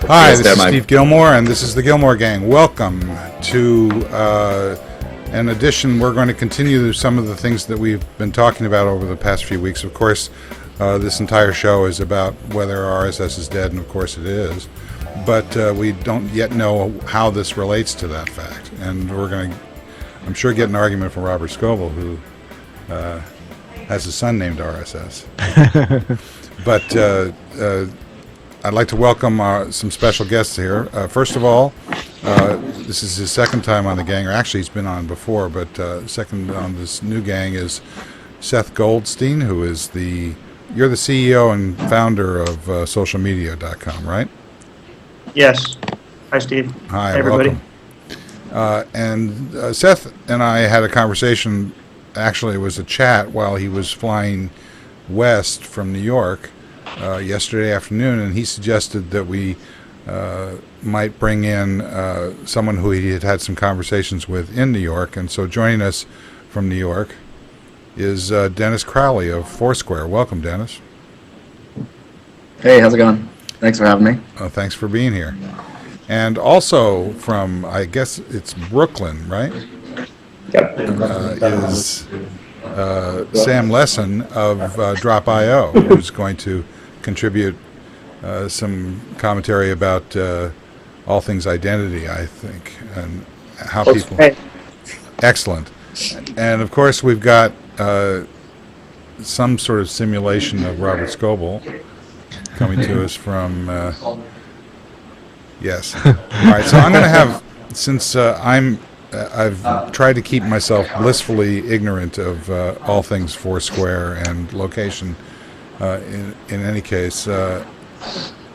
Hi, this is Steve Gillmor, and this is the Gillmor Gang. Welcome to an edition. We're going to continue some of the things that we've been talking about over the past few weeks. Of course, this entire show is about whether RSS is dead, and of course it is. But we don't yet know how this relates to that fact. And we're going to, I'm sure, get an argument from Robert Scoble, who has a son named RSS. But I'd like to welcome some special guests here. First of all, this is his second time on the gang, or actually he's been on before, but second on this new gang is Seth Goldstein, who is you're the CEO and founder of socialmedia.com, right? Yes. Hi, Steve. Hi, everybody. Welcome. And Seth and I had a conversation, actually it was a chat while he was flying west from New York yesterday afternoon, and he suggested that we might bring in someone who he had some conversations with in New York. And so joining us from New York is Dennis Crowley of Foursquare. Welcome, Dennis. Hey, how's it going? Thanks for having me. Thanks for being here. And also from, I guess it's Brooklyn, right? Yep. Is Sam Lessin of Drop.io, who's going to contribute some commentary about all things identity, I think, and how people... Excellent. And, of course, we've got some sort of simulation of Robert Scoble coming to us from... Yes. All right, so I'm going to have... Since I've tried to keep myself blissfully ignorant of all things Foursquare and location. In any case, I'd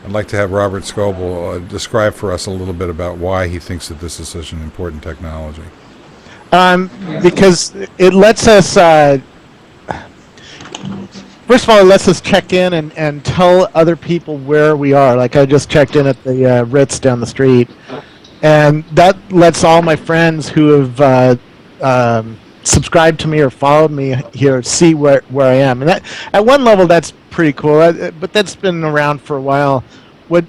like to have Robert Scoble describe for us a little bit about why he thinks that this is such an important technology. Because it lets us, first of all, it lets us check in and tell other people where we are. Like I just checked in at the Ritz down the street. And that lets all my friends who have subscribed to me or followed me here see where I am. And that, at one level, that's pretty cool. But that's been around for a while. What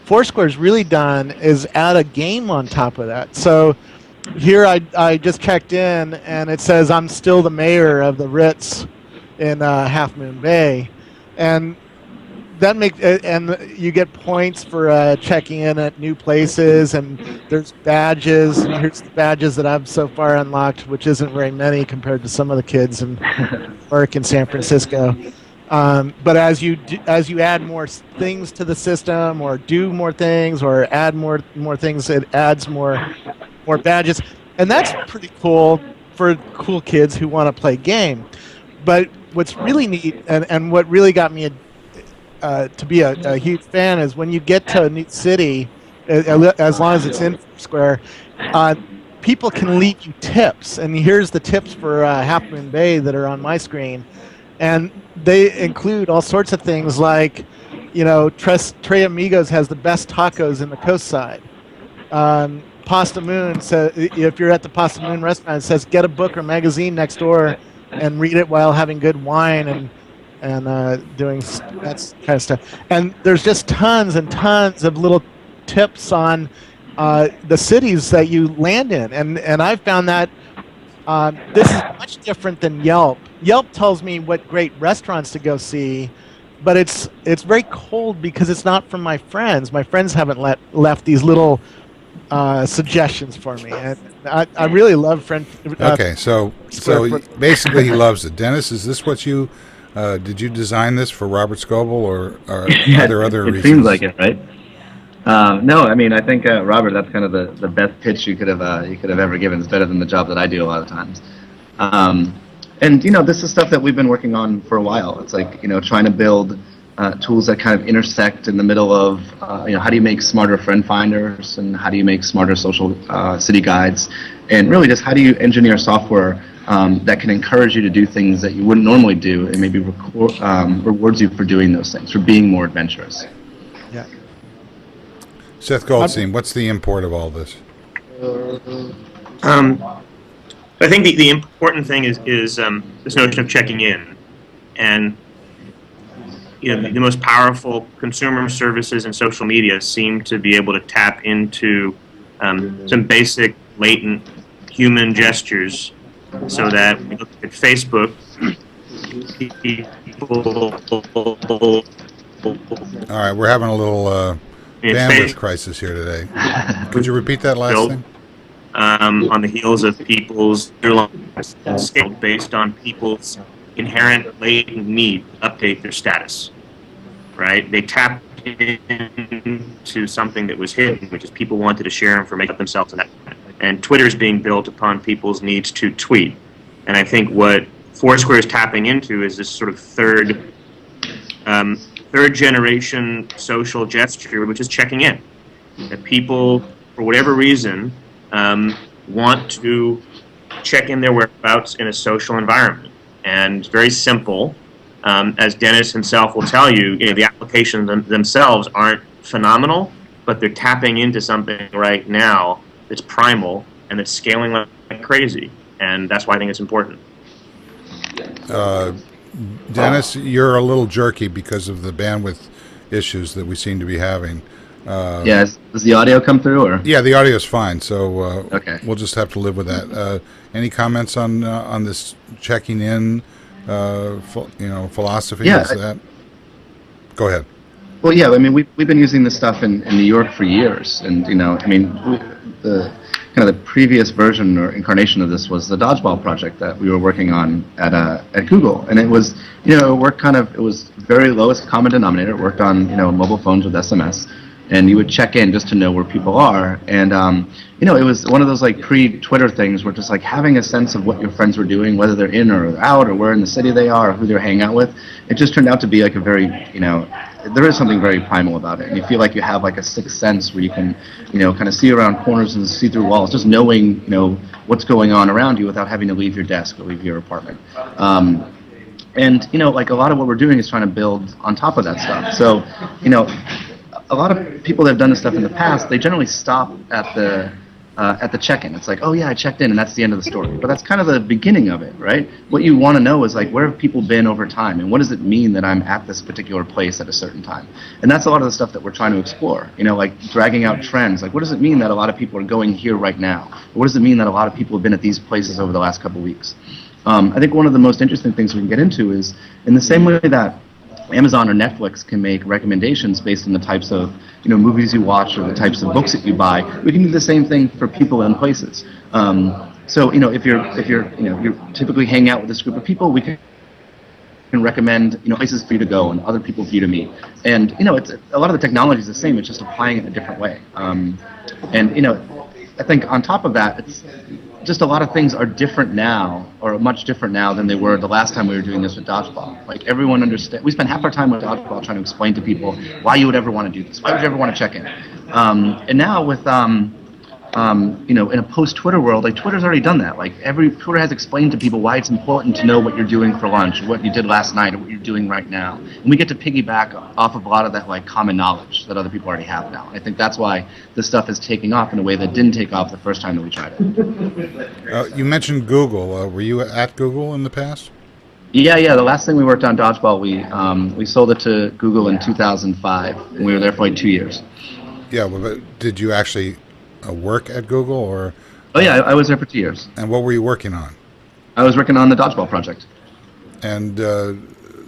Foursquare's really done is add a game on top of that. So here I just checked in, and it says I'm still the mayor of the Ritz in Half Moon Bay, and that makes, and you get points for checking in at new places, and there's badges, and here's the badges that I've so far unlocked, which isn't very many compared to some of the kids in work in San Francisco. But as you add more things to the system, or do more things, or add more things, it adds more badges, and that's pretty cool for cool kids who want to play game. But what's really neat, and what really got me to be a huge fan is when you get to a new city, as long as it's in Foursquare, people can leave you tips. And here's the tips for Half Moon Bay that are on my screen. And they include all sorts of things like, Tres Amigos has the best tacos in the coast side. Pasta Moon says, if you're at the Pasta Moon restaurant, it says get a book or magazine next door and read it while having good wine and doing that kind of stuff. And there's just tons and tons of little tips on the cities that you land in. And I've found that this is much different than Yelp. Yelp tells me what great restaurants to go see, but it's very cold because it's not from my friends. My friends haven't left these little suggestions for me. And I really love friend. Okay, so basically he loves it. Dennis, is this what you... did you design this for Robert Scoble, or are there other reasons? It seems like it, right? No, I mean, I think Robert, that's kind of the best pitch you could have ever given. It's better than the job that I do a lot of times. And this is stuff that we've been working on for a while. It's like trying to build tools that kind of intersect in the middle of how do you make smarter friend finders, and how do you make smarter social city guides, and really just how do you engineer software that can encourage you to do things that you wouldn't normally do, and maybe rewards you for doing those things, for being more adventurous. Yeah. Seth Goldstein, what's the import of all this? I think the important thing is this notion of checking in, and the most powerful consumer services and social media seem to be able to tap into some basic latent human gestures, so that when we look at Facebook, people. All right, we're having a little bandwidth crisis here today. Could you repeat that last thing? On the heels of people's scale based on people's inherent latent need to update their status, right? They tapped into something that was hidden, which is people wanted to share information about themselves, and Twitter is being built upon people's needs to tweet. And I think what Foursquare is tapping into is this sort of third generation social gesture, which is checking in. That people, for whatever reason, want to check in their whereabouts in a social environment. And very simple, as Dennis himself will tell you, the applications themselves aren't phenomenal, but they're tapping into something right now that's primal and that's scaling like crazy. And that's why I think it's important. Dennis, you're a little jerky because of the bandwidth issues that we seem to be having. Yes. Does the audio come through, or? Yeah, the audio is fine, so okay. We'll just have to live with that. Any comments on this checking in, philosophy? Yeah, Go ahead. Well, yeah. I mean, we've been using this stuff in New York for years, and the kind of the previous version or incarnation of this was the dodgeball project that we were working on at Google, and it was it worked it was very lowest common denominator. It worked on mobile phones with SMS. And you would check in just to know where people are, and it was one of those like pre-Twitter things where just like having a sense of what your friends were doing, whether they're in or out, or where in the city they are, or who they're hanging out with. It just turned out to be like a very, there is something very primal about it, and you feel like you have like a sixth sense where you can, kind of see around corners and see through walls, just knowing, what's going on around you without having to leave your desk or leave your apartment. And like a lot of what we're doing is trying to build on top of that stuff. So, a lot of people that have done this stuff in the past, they generally stop at the check-in. It's like, oh yeah, I checked in, and that's the end of the story. But that's kind of the beginning of it, right? What you want to know is like, where have people been over time, and what does it mean that I'm at this particular place at a certain time? And that's a lot of the stuff that we're trying to explore. Like dragging out trends. Like, what does it mean that a lot of people are going here right now? Or what does it mean that a lot of people have been at these places over the last couple of weeks? I think one of the most interesting things we can get into is, in the same way that Amazon or Netflix can make recommendations based on the types of movies you watch or the types of books that you buy, we can do the same thing for people and places. So if you're typically hanging out with this group of people, we can recommend places for you to go and other people for you to meet. And it's a lot of the technology is the same. It's just applying it in a different way. And I think on top of that, it's just a lot of things are different now, or much different now than they were the last time we were doing this with dodgeball. Like everyone understands. We spent half our time with dodgeball trying to explain to people why you would ever want to do this. Why would you ever want to check in? And now with in a post-Twitter world, like Twitter's already done that. Like Twitter has explained to people why it's important to know what you're doing for lunch, or what you did last night, or what you're doing right now. And we get to piggyback off of a lot of that like common knowledge that other people already have now. I think that's why this stuff is taking off in a way that didn't take off the first time that we tried it. You mentioned Google. Were you at Google in the past? Yeah. The last thing we worked on, dodgeball, we sold it to Google in 2005, and we were there for like 2 years. Yeah, but did you actually work at Google, or? Oh yeah, I was there for 2 years. And what were you working on? I was working on the dodgeball project. And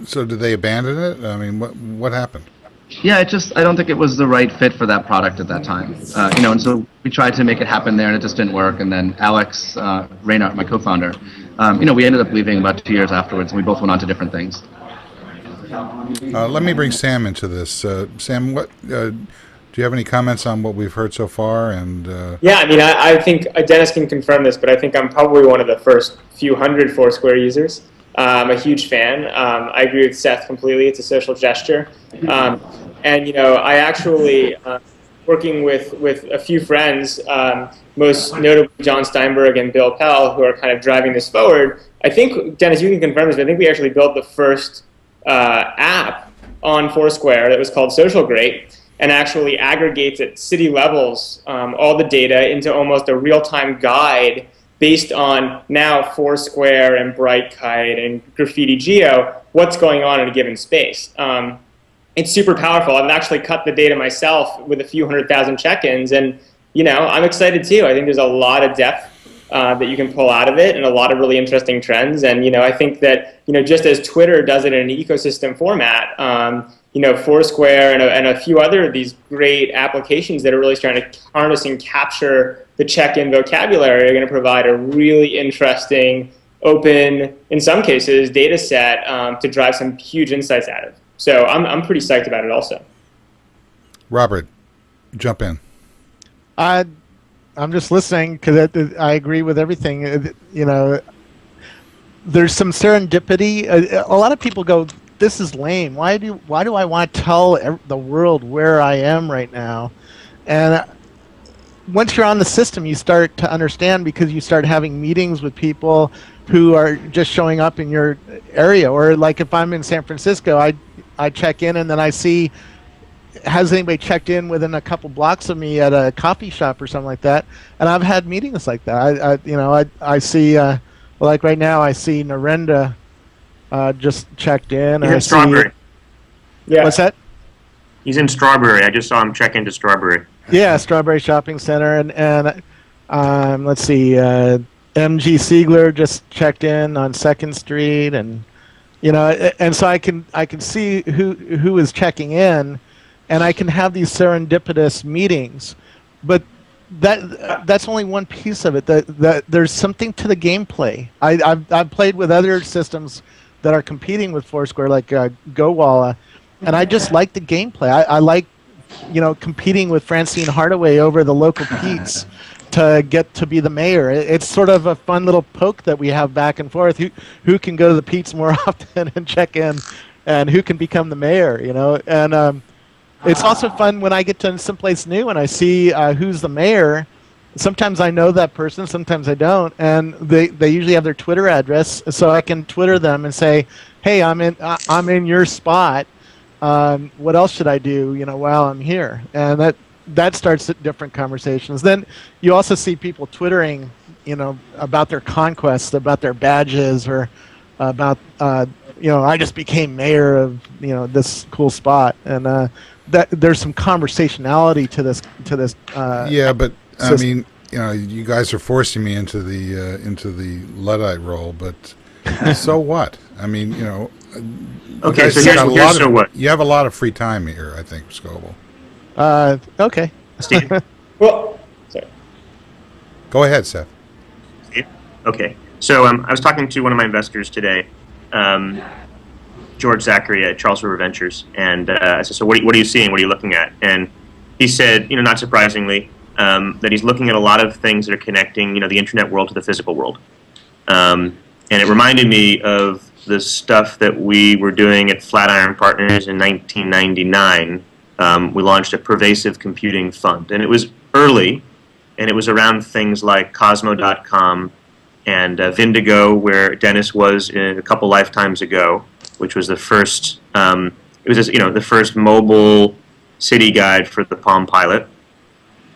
so did they abandon it? I mean, what happened? Yeah, I don't think it was the right fit for that product at that time. And so we tried to make it happen there, and it just didn't work. And then Alex Reinhardt, my co-founder, we ended up leaving about 2 years afterwards, and we both went on to different things. Let me bring Sam into this. Sam, what do you have any comments on what we've heard so far? And yeah, I mean, I think Dennis can confirm this, but I think I'm probably one of the first few hundred Foursquare users. I'm a huge fan. I agree with Seth completely. It's a social gesture. And I actually, working with a few friends, most notably John Steinberg and Bill Pell, who are kind of driving this forward. I think, Dennis, you can confirm this, but I think we actually built the first app on Foursquare that was called Social Great, and actually aggregates at city levels all the data into almost a real-time guide based on now Foursquare and Brightkite and Graffiti Geo, what's going on in a given space. it's super powerful. I've actually cut the data myself with a few 100,000 check-ins, and I'm excited too. I think there's a lot of depth that you can pull out of it, and a lot of really interesting trends. And I think that just as Twitter does it in an ecosystem format, Foursquare and a few other of these great applications that are really trying to harness and capture the check-in vocabulary are going to provide a really interesting, open, in some cases, data set to drive some huge insights out of. So I'm pretty psyched about it also. Robert, jump in. I'm just listening because I agree with everything. There's some serendipity. A lot of people go, "This is lame. Why do I want to tell the world where I am right now?" And once you're on the system, you start to understand because you start having meetings with people who are just showing up in your area. Or like if I'm in San Francisco, I check in and then I see, has anybody checked in within a couple blocks of me at a coffee shop or something like that? And I've had meetings like that. I see, like right now, I see Narendra just checked in. He's in Strawberry. Yeah. What's that? He's in Strawberry. I just saw him check into Strawberry. Yeah, Strawberry Shopping Center, and let's see, MG Siegler just checked in on 2nd Street, and and so I can see who is checking in, and I can have these serendipitous meetings, but that's only one piece of it. There's something to the gameplay. I've played with other systems that are competing with Foursquare, like GoWalla, and I just like the gameplay. I like competing with Francine Hardaway over the local Pete's to get to be the mayor. It's sort of a fun little poke that we have back and forth. Who can go to the Pete's more often and check in, and who can become the mayor? And it's also fun when I get to someplace new and I see who's the mayor. Sometimes I know that person, sometimes I don't, and they usually have their Twitter address, so I can Twitter them and say, "Hey, I'm in your spot. What else should I do? While I'm here?" And that starts different conversations. Then you also see people twittering, about their conquests, about their badges, or about I just became mayor of this cool spot, and that there's some conversationality to this. Yeah, but I mean, you guys are forcing me into the Luddite role, but so what? I mean, Okay, guys so got so what? You have a lot of free time here, I think, Scoble. Okay. Steve? Well, sorry. Go ahead, Seth. Okay. So I was talking to one of my investors today, George Zachary at Charles River Ventures, and I said, "So what are you seeing? What are you looking at?" And he said, not surprisingly, that he's looking at a lot of things that are connecting, the internet world to the physical world. And it reminded me of the stuff that we were doing at Flatiron Partners in 1999. We launched a pervasive computing fund, and it was early, and it was around things like Cosmo.com and Vindigo, where Dennis was a couple lifetimes ago, which was the first. It was the first mobile city guide for the Palm Pilot,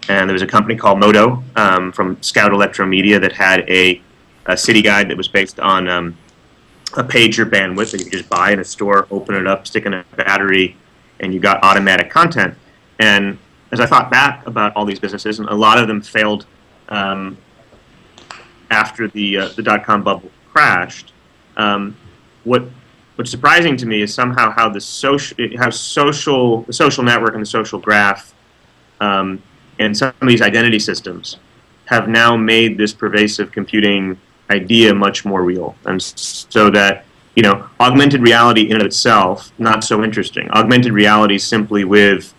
and there was a company called Moto from Scout Electromedia that had a city guide that was based on a pager bandwidth that you could just buy in a store, open it up, stick in a battery, and you got automatic content. And as I thought back about all these businesses, and a lot of them failed after the dot-com bubble crashed, what's surprising to me is somehow how the social network and the social graph and some of these identity systems have now made this pervasive computing idea much more real. And so that, augmented reality in and of itself, not so interesting. Augmented reality simply with,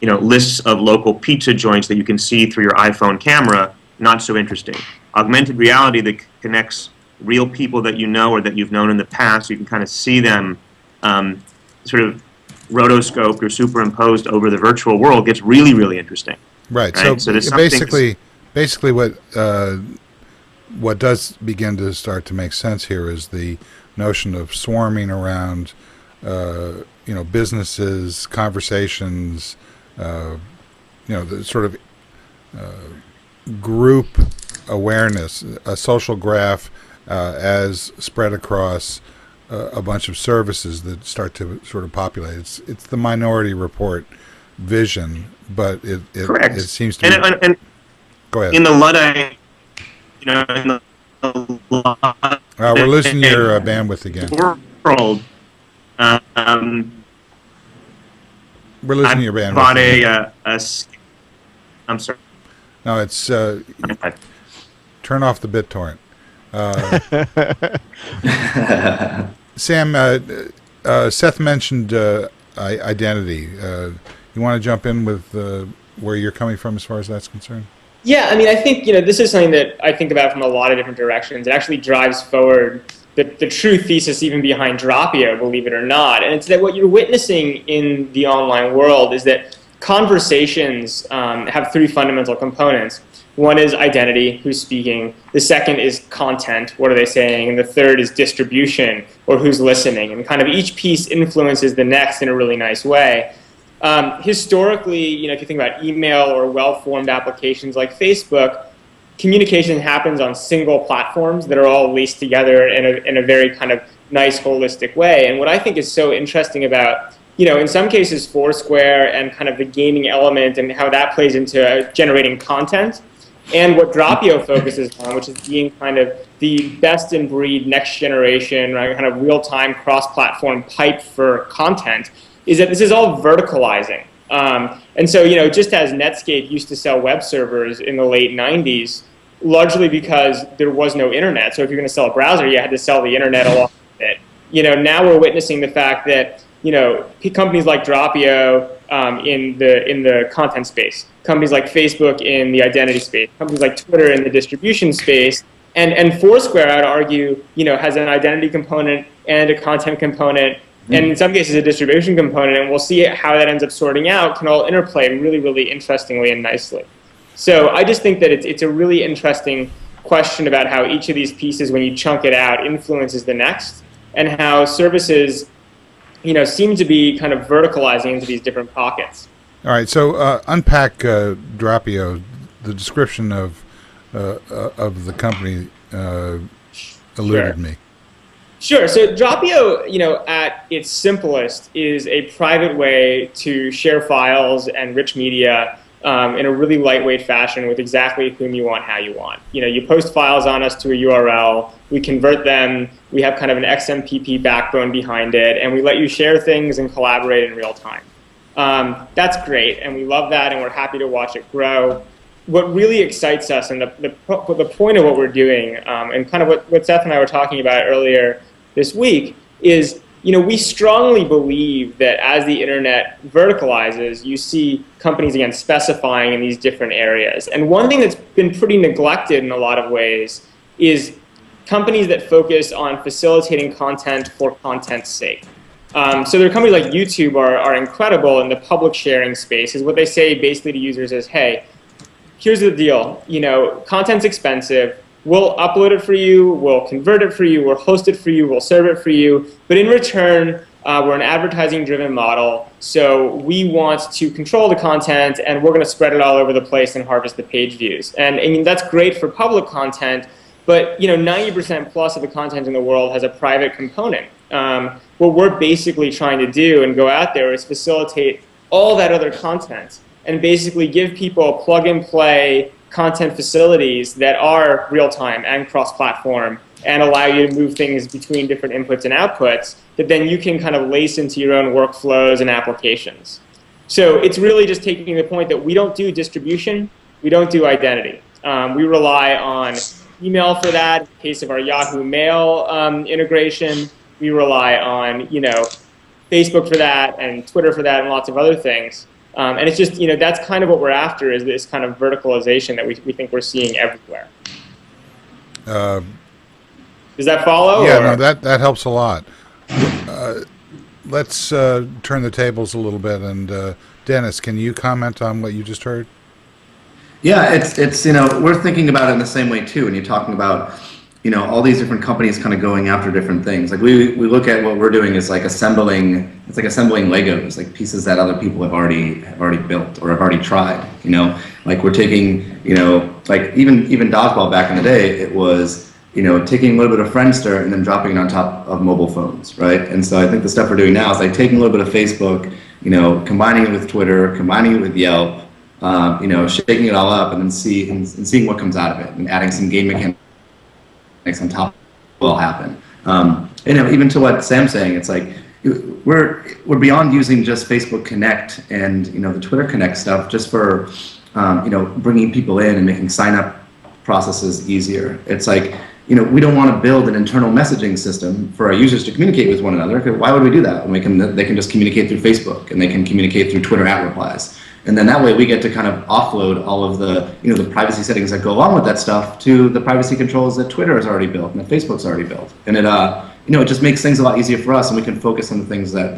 lists of local pizza joints that you can see through your iPhone camera, not so interesting. Augmented reality that connects real people that you know or that you've known in the past, so you can kind of see them sort of rotoscoped or superimposed over the virtual world, gets really, really interesting. Right. So there's basically what does begin to start to make sense here is the notion of swarming around, businesses, conversations, the sort of group awareness, a social graph as spread across a bunch of services that start to sort of populate. It's the Minority Report vision, but Correct. It seems to be. And Go ahead. in the Luddite, in the We're losing your bandwidth again. world, We're losing your bandwidth. Bought I'm sorry. No, it's turn off the BitTorrent. Sam, Seth mentioned identity. You want to jump in with where you're coming from as far as that's concerned? Yeah, I mean, I think this is something that I think about from a lot of different directions. It actually drives forward the true thesis even behind Dropio, believe it or not. And it's that what you're witnessing in the online world is that conversations have three fundamental components. One is identity, who's speaking. The second is content, what are they saying? And the third is distribution, or who's listening. And kind of each piece influences the next in a really nice way. Historically, if you think about email or well-formed applications like Facebook, communication happens on single platforms that are all laced together in a very kind of nice, holistic way. And what I think is so interesting about, in some cases, Foursquare and kind of the gaming element and how that plays into generating content, and what Dropio focuses on, which is being kind of the best-in-breed, next-generation, right, kind of real-time, cross-platform pipe for content, is that this is all verticalizing. And so, just as Netscape used to sell web servers in the late 90s, largely because there was no internet. So if you're going to sell a browser, you had to sell the internet along with it. Now we're witnessing the fact that, companies like Dropio in the content space, companies like Facebook in the identity space, companies like Twitter in the distribution space, and Foursquare, I'd argue, has an identity component and a content component, and in some cases a distribution component, and we'll see how that ends up sorting out, can all interplay really, really interestingly and nicely. So I just think that it's a really interesting question about how each of these pieces, when you chunk it out, influences the next, and how services, seem to be kind of verticalizing into these different pockets. All right, so unpack Dropio. The description of the company eluded me. Sure. So Dropio, at its simplest, is a private way to share files and rich media in a really lightweight fashion with exactly whom you want, how you want. You post files on us to a URL, we convert them, we have kind of an XMPP backbone behind it, and we let you share things and collaborate in real time. That's great, and we love that, and we're happy to watch it grow. What really excites us, and the point of what we're doing, and kind of what Seth and I were talking about earlier this week, is we strongly believe that as the internet verticalizes, you see companies, again, specifying in these different areas. And one thing that's been pretty neglected in a lot of ways is companies that focus on facilitating content for content's sake. So there are companies like YouTube are incredible in the public sharing space. Is what they say basically to users is, hey, here's the deal. Content's expensive. We'll upload it for you, we'll convert it for you, we'll host it for you, we'll serve it for you. But in return, we're an advertising-driven model, so we want to control the content, and we're going to spread it all over the place and harvest the page views. And I mean, that's great for public content, but 90% plus of the content in the world has a private component. What we're basically trying to do and go out there is facilitate all that other content and basically give people plug-and-play content facilities that are real-time and cross-platform and allow you to move things between different inputs and outputs that then you can kind of lace into your own workflows and applications. So it's really just taking the point that we don't do distribution, we don't do identity. We rely on email for that. In the case of our Yahoo Mail integration, we rely on Facebook for that and Twitter for that and lots of other things. And it's just, that's kind of what we're after, is this kind of verticalization that we think we're seeing everywhere. Does that follow? Yeah, no, that helps a lot. Let's turn the tables a little bit. And Dennis, can you comment on what you just heard? Yeah, it's we're thinking about it in the same way too. And you're talking about all these different companies kind of going after different things. Like we look at what we're doing is like assembling Legos, like pieces that other people have already built or have already tried. Like we're taking like even dodgeball back in the day, it was taking a little bit of Friendster and then dropping it on top of mobile phones, right? And so I think the stuff we're doing now is like taking a little bit of Facebook, combining it with Twitter, combining it with Yelp, shaking it all up, and then seeing what comes out of it, and adding some game mechanics on top will happen. Even to what Sam's saying, it's like we're beyond using just Facebook Connect and the Twitter Connect stuff just for bringing people in and making sign up processes easier. It's like we don't want to build an internal messaging system for our users to communicate with one another. Because why would we do that when they can just communicate through Facebook and they can communicate through Twitter @replies? And then that way we get to kind of offload all of the the privacy settings that go along with that stuff to the privacy controls that Twitter has already built and that Facebook's already built. And it it just makes things a lot easier for us, and we can focus on the things that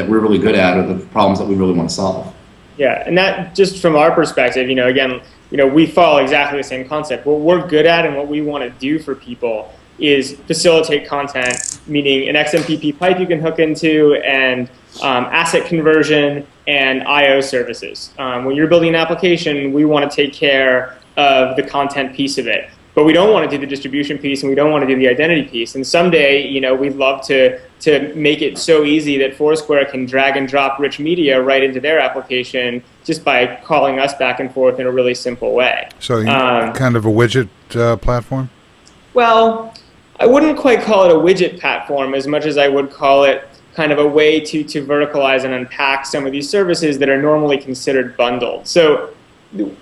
we're really good at, or the problems that we really want to solve. Yeah, and that just from our perspective, again, we follow exactly the same concept. What we're good at and what we want to do for people is facilitate content, meaning an XMPP pipe you can hook into, and asset conversion and I/O services. When you're building an application, we want to take care of the content piece of it. But we don't want to do the distribution piece, and we don't want to do the identity piece. And someday, we'd love to make it so easy that Foursquare can drag and drop rich media right into their application just by calling us back and forth in a really simple way. So kind of a widget platform? Well, I wouldn't quite call it a widget platform as much as I would call it kind of a way to verticalize and unpack some of these services that are normally considered bundled. So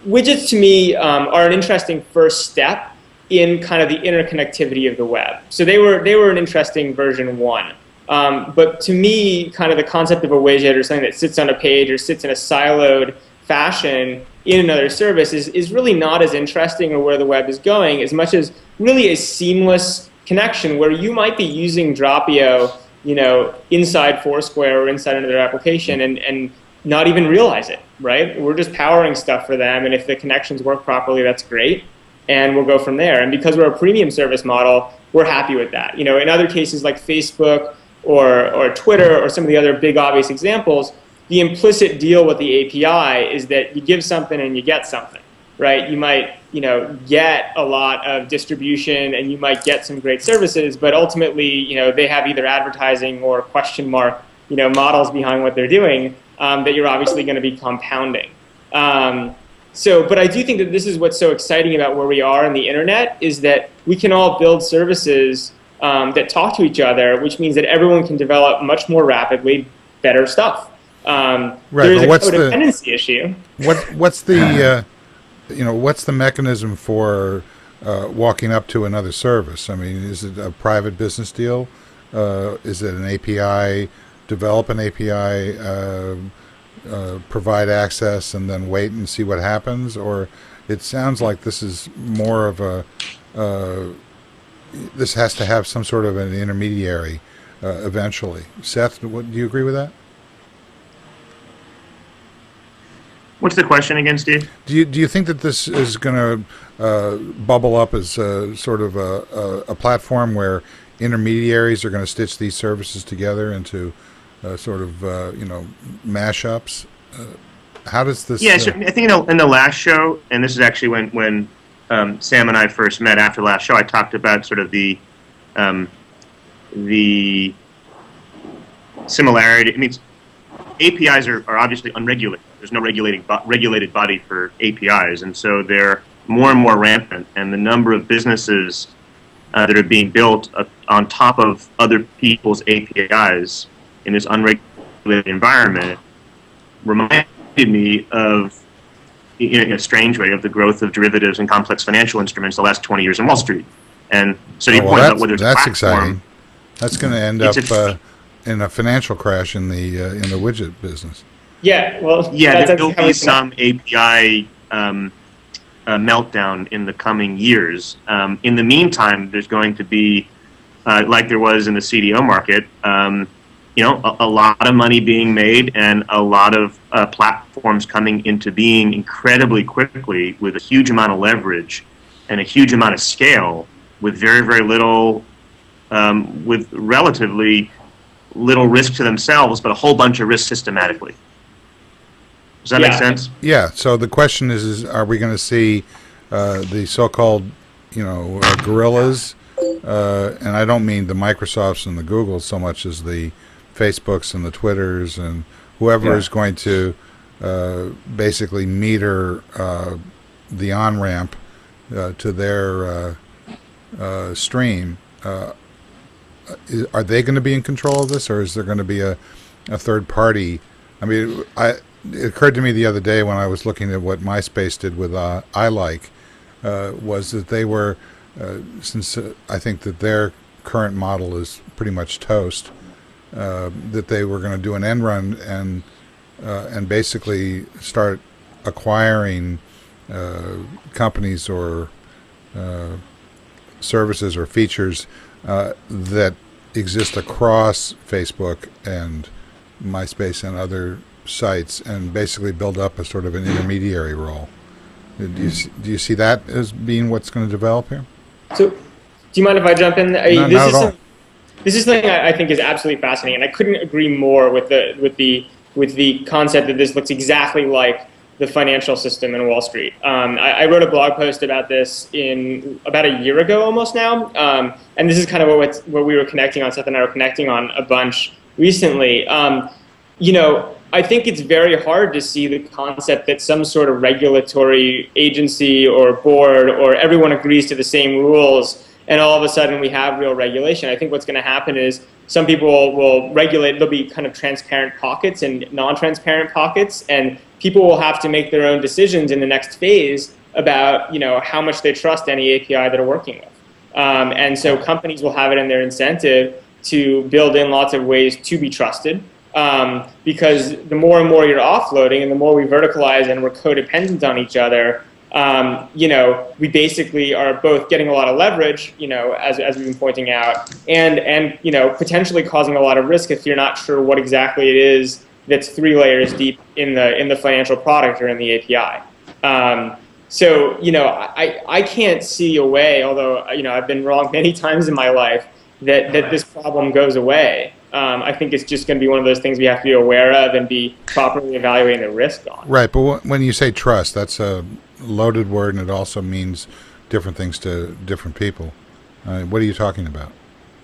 widgets to me are an interesting first step in kind of the interconnectivity of the web. So they were an interesting version 1. But to me, kind of the concept of a widget or something that sits on a page or sits in a siloed fashion in another service is really not as interesting or where the web is going as much as really a seamless connection where you might be using Dropio, inside Foursquare or inside another application and not even realize it, right? We're just powering stuff for them, and if the connections work properly, that's great, and we'll go from there. And because we're a premium service model, we're happy with that. In other cases like Facebook or Twitter or some of the other big obvious examples, the implicit deal with the API is that you give something and you get something, right? You might, get a lot of distribution and you might get some great services, but ultimately, they have either advertising or question mark, models behind what they're doing that you're obviously going to be compounding. But I do think that this is what's so exciting about where we are in the internet is that we can all build services that talk to each other, which means that everyone can develop much more rapidly better stuff. Right, there's but a codependency issue. What's the what's the mechanism for walking up to another service? I mean, is it a private business deal? Is it an API? Develop an API, provide access, and then wait and see what happens? Or it sounds like this is more of a this has to have some sort of an intermediary eventually. Seth, do you agree with that? What's the question again, Steve? Do you think that this is going to bubble up as sort of a platform where intermediaries are going to stitch these services together into sort of mashups? How does this? Yeah, so I think in the last show, and this is actually when Sam and I first met after the last show, I talked about sort of the similarity. I mean, APIs are obviously unregulated. There's no regulated body for APIs, and so they're more and more rampant. And the number of businesses that are being built on top of other people's APIs in this unregulated environment reminded me of, in a strange way, of the growth of derivatives and complex financial instruments the last 20 years in Wall Street. And so you point out whether it's that's platform, exciting. That's going to end up in a financial crash in the widget business. Yeah, well, yeah, there will be some API meltdown in the coming years. In the meantime, there's going to be, like there was in the CDO market, a lot of money being made and a lot of platforms coming into being incredibly quickly with a huge amount of leverage and a huge amount of scale with very, very little, with relatively little risk to themselves, but a whole bunch of risk systematically. Does that make sense? Yeah. So the question is are we going to see the so-called, gorillas and I don't mean the Microsofts and the Googles so much as the Facebooks and the Twitters and whoever is going to basically meter the on-ramp to their stream. Are they going to be in control of this, or is there going to be a third party? I mean, it occurred to me the other day when I was looking at what MySpace did with iLike, was that they were, since I think that their current model is pretty much toast, that they were going to do an end run and basically start acquiring companies or services or features that exist across Facebook and MySpace and other sites, and basically build up a sort of an intermediary role. Do you see that as being what's going to develop here? So, do you mind if I jump in? Not at all. This is something I think is absolutely fascinating, and I couldn't agree more with the concept that this looks exactly like the financial system in Wall Street. I wrote a blog post about this in about a year ago almost now, and this is kind of what we were connecting on, Seth and I were connecting on a bunch recently. I think it's very hard to see the concept that some sort of regulatory agency or board or everyone agrees to the same rules and all of a sudden we have real regulation. I think what's going to happen is some people will regulate, there'll be kind of transparent pockets and non-transparent pockets, and people will have to make their own decisions in the next phase about how much they trust any API they're working with. And so companies will have it in their incentive to build in lots of ways to be trusted. Because the more and more you're offloading and the more we verticalize and we're codependent on each other, we basically are both getting a lot of leverage, as we've been pointing out, and potentially causing a lot of risk if you're not sure what exactly it is that's 3 layers deep in the financial product or in the API. I can't see a way, although I've been wrong many times in my life, that this problem goes away. I think it's just going to be one of those things we have to be aware of and be properly evaluating the risk on. Right, but when you say trust, that's a loaded word, and it also means different things to different people. What are you talking about?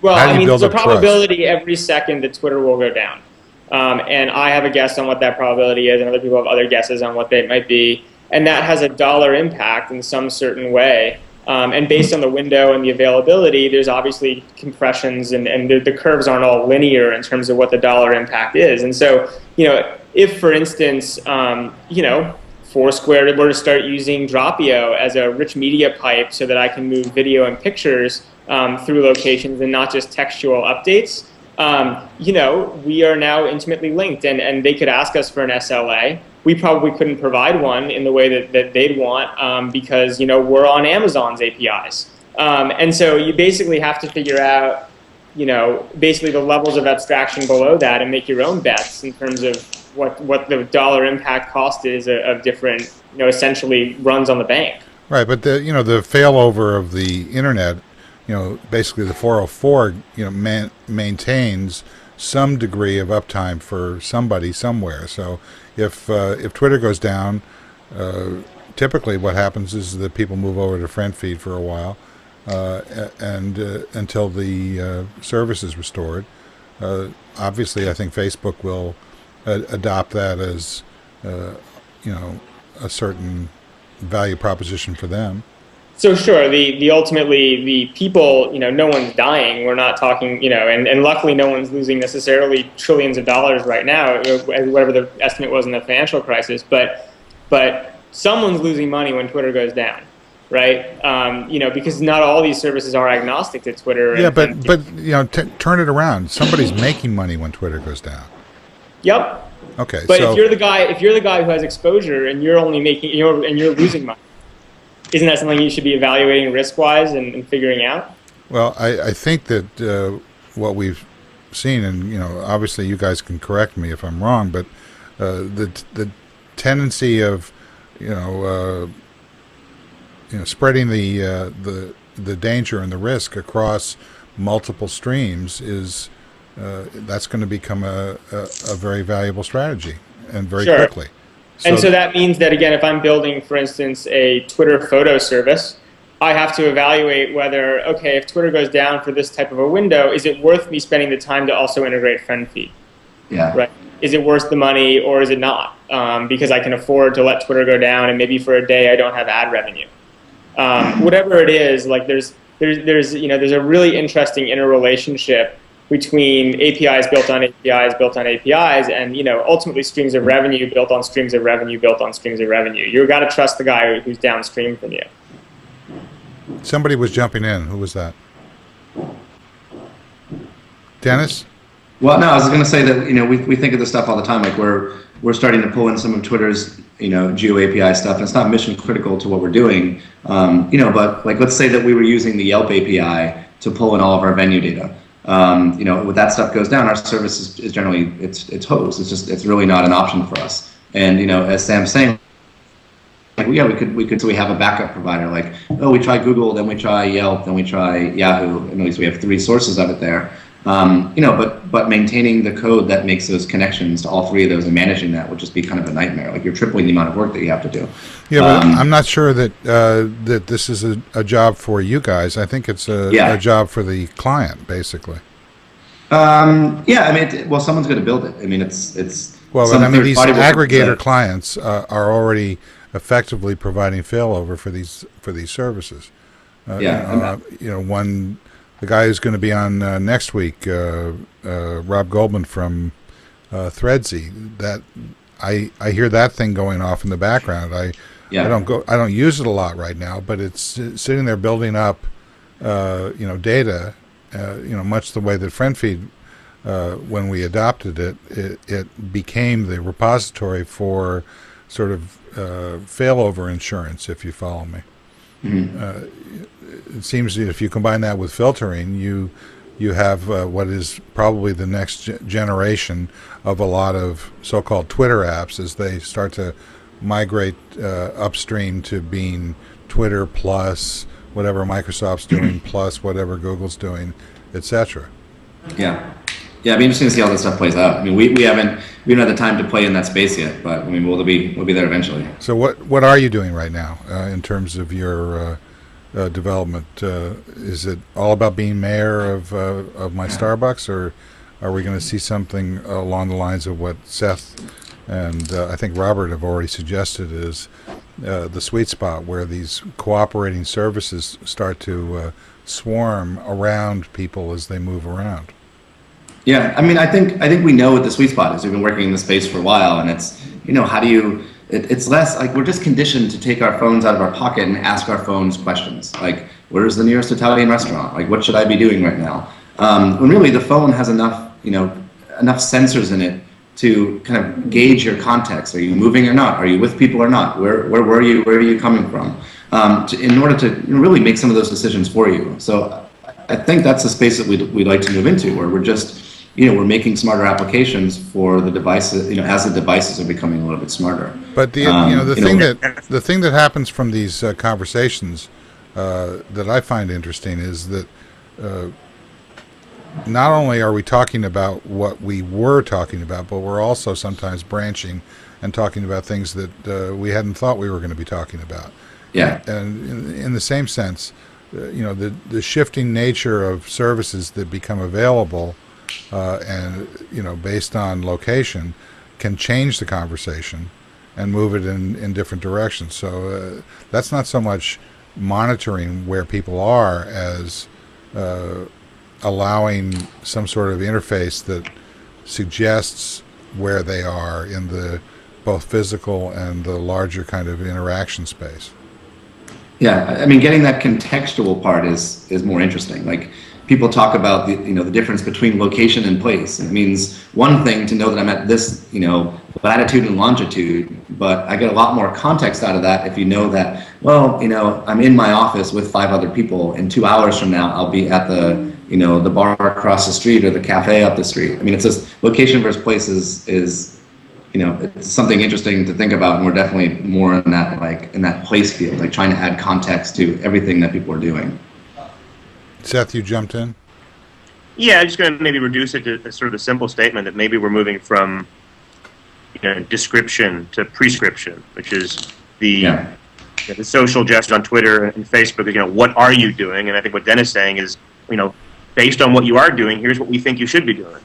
Well, there's a probability every second that Twitter will go down. And I have a guess on what that probability is, and other people have other guesses on what they might be. And that has a dollar impact in some certain way. And based on the window and the availability, there's obviously compressions, and the curves aren't all linear in terms of what the dollar impact is. And so, if, for instance, Foursquare were to start using Dropio as a rich media pipe so that I can move video and pictures through locations and not just textual updates, we are now intimately linked, and they could ask us for an SLA. We probably couldn't provide one in the way that they'd want because, we're on Amazon's APIs. And so you basically have to figure out, basically the levels of abstraction below that and make your own bets in terms of what the dollar impact cost is of different, essentially runs on the bank. Right, but the failover of the internet, basically the 404, maintains some degree of uptime for somebody somewhere. So if Twitter goes down, typically what happens is that people move over to friend feed for a while, and until the service is restored. Obviously, I think Facebook will adopt that as a certain value proposition for them. So sure, the ultimately the people, no one's dying. We're not talking, and luckily no one's losing necessarily trillions of dollars right now, whatever the estimate was in the financial crisis. But someone's losing money when Twitter goes down, right? Because not all these services are agnostic to Twitter. Yeah, but turn it around. Somebody's making money when Twitter goes down. Yep. Okay. But if you're the guy who has exposure and you're only making and you're losing money, isn't that something you should be evaluating risk-wise and figuring out? Well, I think that what we've seen, and obviously you guys can correct me if I'm wrong, but the tendency of spreading the danger and the risk across multiple streams is that's going to become a very valuable strategy, and very Sure. quickly. And so that means that, again, if I'm building, for instance, a Twitter photo service, I have to evaluate whether, okay, if Twitter goes down for this type of a window, is it worth me spending the time to also integrate friend feed? Yeah. Right? Is it worth the money or is it not? Because I can afford to let Twitter go down and maybe for a day I don't have ad revenue. Whatever it is, like there's a really interesting interrelationship between APIs built on APIs built on APIs, and ultimately streams of revenue built on streams of revenue built on streams of revenue. You've got to trust the guy who's downstream from you. Somebody was jumping in. Who was that? Dennis? Well, no, I was going to say that we think of this stuff all the time. Like we're starting to pull in some of Twitter's Geo API stuff, and it's not mission critical to what we're doing. But like let's say that we were using the Yelp API to pull in all of our venue data. When that stuff goes down, our service is generally it's hosed. It's really not an option for us. And as Sam's saying, like we could so we have a backup provider. Like we try Google, then we try Yelp, then we try Yahoo. At least we have 3 sources of it there. But maintaining the code that makes those connections to all 3 of those and managing that would just be kind of a nightmare. Like you're tripling the amount of work that you have to do. Yeah, but I'm not sure that that this is a job for you guys. I think it's a job for the client, basically. Someone's going to build it. I mean, it's well, but I mean, these aggregator clients are already effectively providing failover for these services. The guy who's going to be on next week, Rob Goldman from Threadsy. That I hear that thing going off in the background. I don't use it a lot right now, but it's sitting there building up, data, much the way that FriendFeed, when we adopted it, it became the repository for sort of failover insurance, if you follow me. Mm-hmm. It seems that if you combine that with filtering, you have what is probably the next generation of a lot of so-called Twitter apps as they start to migrate upstream to being Twitter plus whatever Microsoft's doing plus whatever Google's doing, etc. Yeah, it'd be interesting to see how this stuff plays out. I mean, we haven't had the time to play in that space yet, but I mean, we'll be there eventually. So what are you doing right now in terms of your development? Is it all about being mayor of my Starbucks, or are we going to see something along the lines of what Seth and I think Robert have already suggested is the sweet spot where these cooperating services start to swarm around people as they move around? Yeah, I mean, I think we know what the sweet spot is. We've been working in the space for a while, and it's how do you? It's less like we're just conditioned to take our phones out of our pocket and ask our phones questions like, where's the nearest Italian restaurant? Like, what should I be doing right now? When really the phone has enough sensors in it to kind of gauge your context. Are you moving or not? Are you with people or not? Where were you? Where are you coming from? In order to really make some of those decisions for you. So I think that's the space that we'd like to move into, where we're just we're making smarter applications for the devices, as the devices are becoming a little bit smarter. But the thing that happens from these conversations that I find interesting is that not only are we talking about what we were talking about, but we're also sometimes branching and talking about things that we hadn't thought we were going to be talking about. Yeah. And in the same sense, the shifting nature of services that become available. And based on location, can change the conversation and move it in different directions. So that's not so much monitoring where people are as allowing some sort of interface that suggests where they are in the both physical and the larger kind of interaction space. Yeah, I mean, getting that contextual part is more interesting. Like, people talk about the difference between location and place. It means one thing to know that I'm at this latitude and longitude, but I get a lot more context out of that if you know that, I'm in my office with 5 other people, and 2 hours from now I'll be at the the bar across the street or the cafe up the street. I mean, it's just location versus place is it's something interesting to think about, and we're definitely more in that place field, like trying to add context to everything that people are doing. Seth, you jumped in? Yeah, I'm just going to maybe reduce it to sort of a simple statement that maybe we're moving from description to prescription, which is the the social gesture on Twitter and Facebook is, what are you doing? And I think what Dennis is saying is, based on what you are doing, here's what we think you should be doing.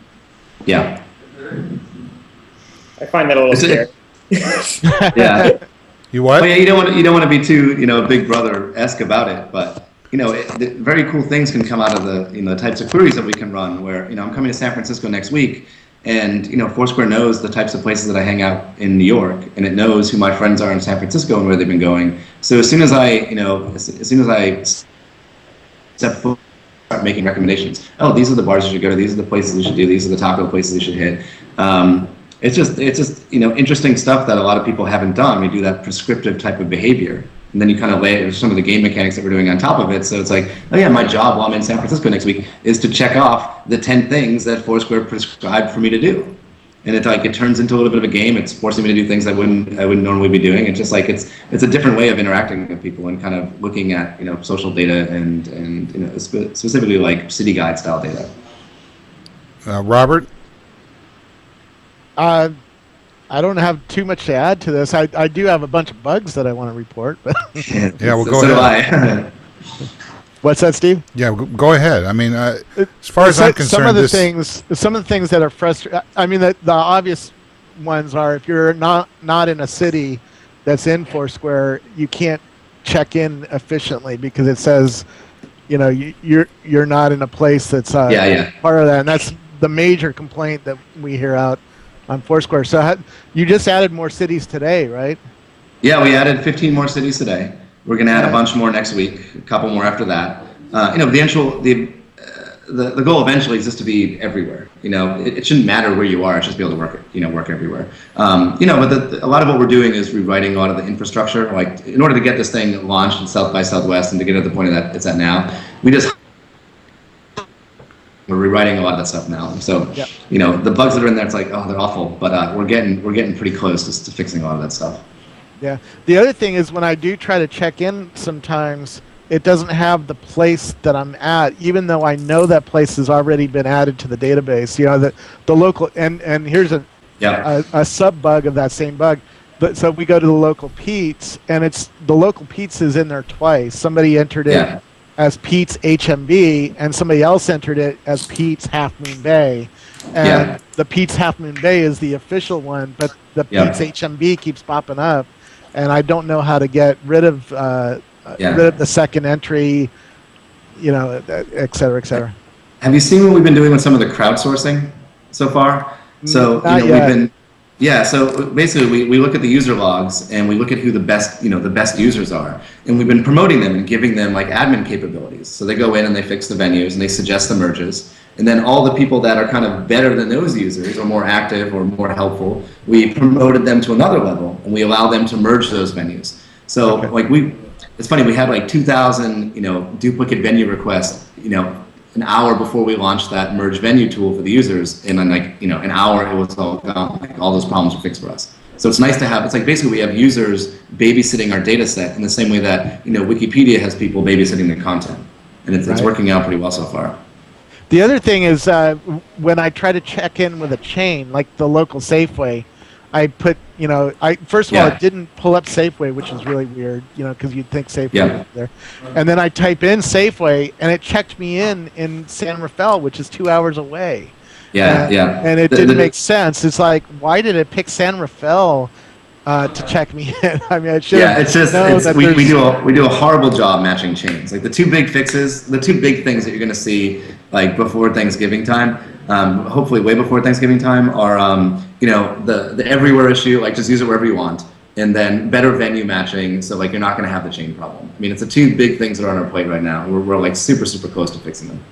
Yeah. I find that a little scary. Yeah. You what? Well, yeah, you don't want to be too Big Brother-esque about it, but very cool things can come out of the types of queries that we can run. Where I'm coming to San Francisco next week, and Foursquare knows the types of places that I hang out in New York, and it knows who my friends are in San Francisco and where they've been going. So as soon as I step foot, start making recommendations. Oh, these are the bars you should go to. These are the places you should do. These are the taco places you should hit. It's just interesting stuff that a lot of people haven't done. We do that prescriptive type of behavior, and then you kind of lay some of the game mechanics that we're doing on top of it. So it's like, oh yeah, my job while I'm in San Francisco next week is to check off the 10 things that Foursquare prescribed for me to do, and it turns into a little bit of a game. It's forcing me to do things I wouldn't normally be doing. It's just like it's a different way of interacting with people and kind of looking at social data and specifically like city guide style data. Robert? I don't have too much to add to this. I do have a bunch of bugs that I want to report. But Yeah, well, go so ahead. do I. What's that, Steve? Yeah, go ahead. I mean, as far as I'm concerned, some of the things that are frustrating. I mean, the obvious ones are if you're not in a city that's in Foursquare, you can't check in efficiently because it says, you're not in a place that's part of that, and that's the major complaint that we hear out on Foursquare. So you just added more cities today, right? Yeah, we added 15 more cities today. We're going to add a bunch more next week, a couple more after that. The goal eventually is just to be everywhere. It shouldn't matter where you are. It should be able to work everywhere. But a lot of what we're doing is rewriting a lot of the infrastructure. Like in order to get this thing launched in South by Southwest and to get it at the point that it's at now, we're rewriting a lot of that stuff now. So, the bugs that are in there, it's like, oh, they're awful. But we're getting pretty close to fixing a lot of that stuff. Yeah. The other thing is when I do try to check in sometimes, it doesn't have the place that I'm at, even though I know that place has already been added to the database. The local, and here's a sub bug of that same bug. But so we go to the local Pete's, and the local Pete's is in there twice. Somebody entered it as Pete's HMB, and somebody else entered it as Pete's Half Moon Bay. And the Pete's Half Moon Bay is the official one, but the Pete's HMB keeps popping up, and I don't know how to get rid of the second entry, et cetera, et cetera. Have you seen what we've been doing with some of the crowdsourcing so far? So so basically we look at the user logs and we look at who the best users are, and we've been promoting them and giving them like admin capabilities. So they go in and they fix the venues and they suggest the merges, and then all the people that are kind of better than those users or more active or more helpful, we promoted them to another level and we allow them to merge those venues. So it's funny, we had like 2,000 duplicate venue requests an hour before we launched that merge venue tool for the users, and then an hour it was all gone. Like all those problems were fixed for us. So it's nice to have. It's like basically we have users babysitting our data set in the same way that Wikipedia has people babysitting the content, and it's working out pretty well so far. The other thing is when I try to check in with a chain like the local Safeway, I put first of all, it didn't pull up Safeway, which is really weird, because you'd think Safeway was there. And then I type in Safeway, and it checked me in San Rafael, which is 2 hours away. And it didn't make sense. It's like, why did it pick San Rafael to check me in? I mean, I should. Yeah, it's just we do a horrible job matching chains. Like the two big things that you're going to see like before Thanksgiving time. Hopefully way before Thanksgiving time are the everywhere issue, like just use it wherever you want, and then better venue matching, so like you're not going to have the chain problem. I mean, it's the two big things that are on our plate right now. We're like super close to fixing them.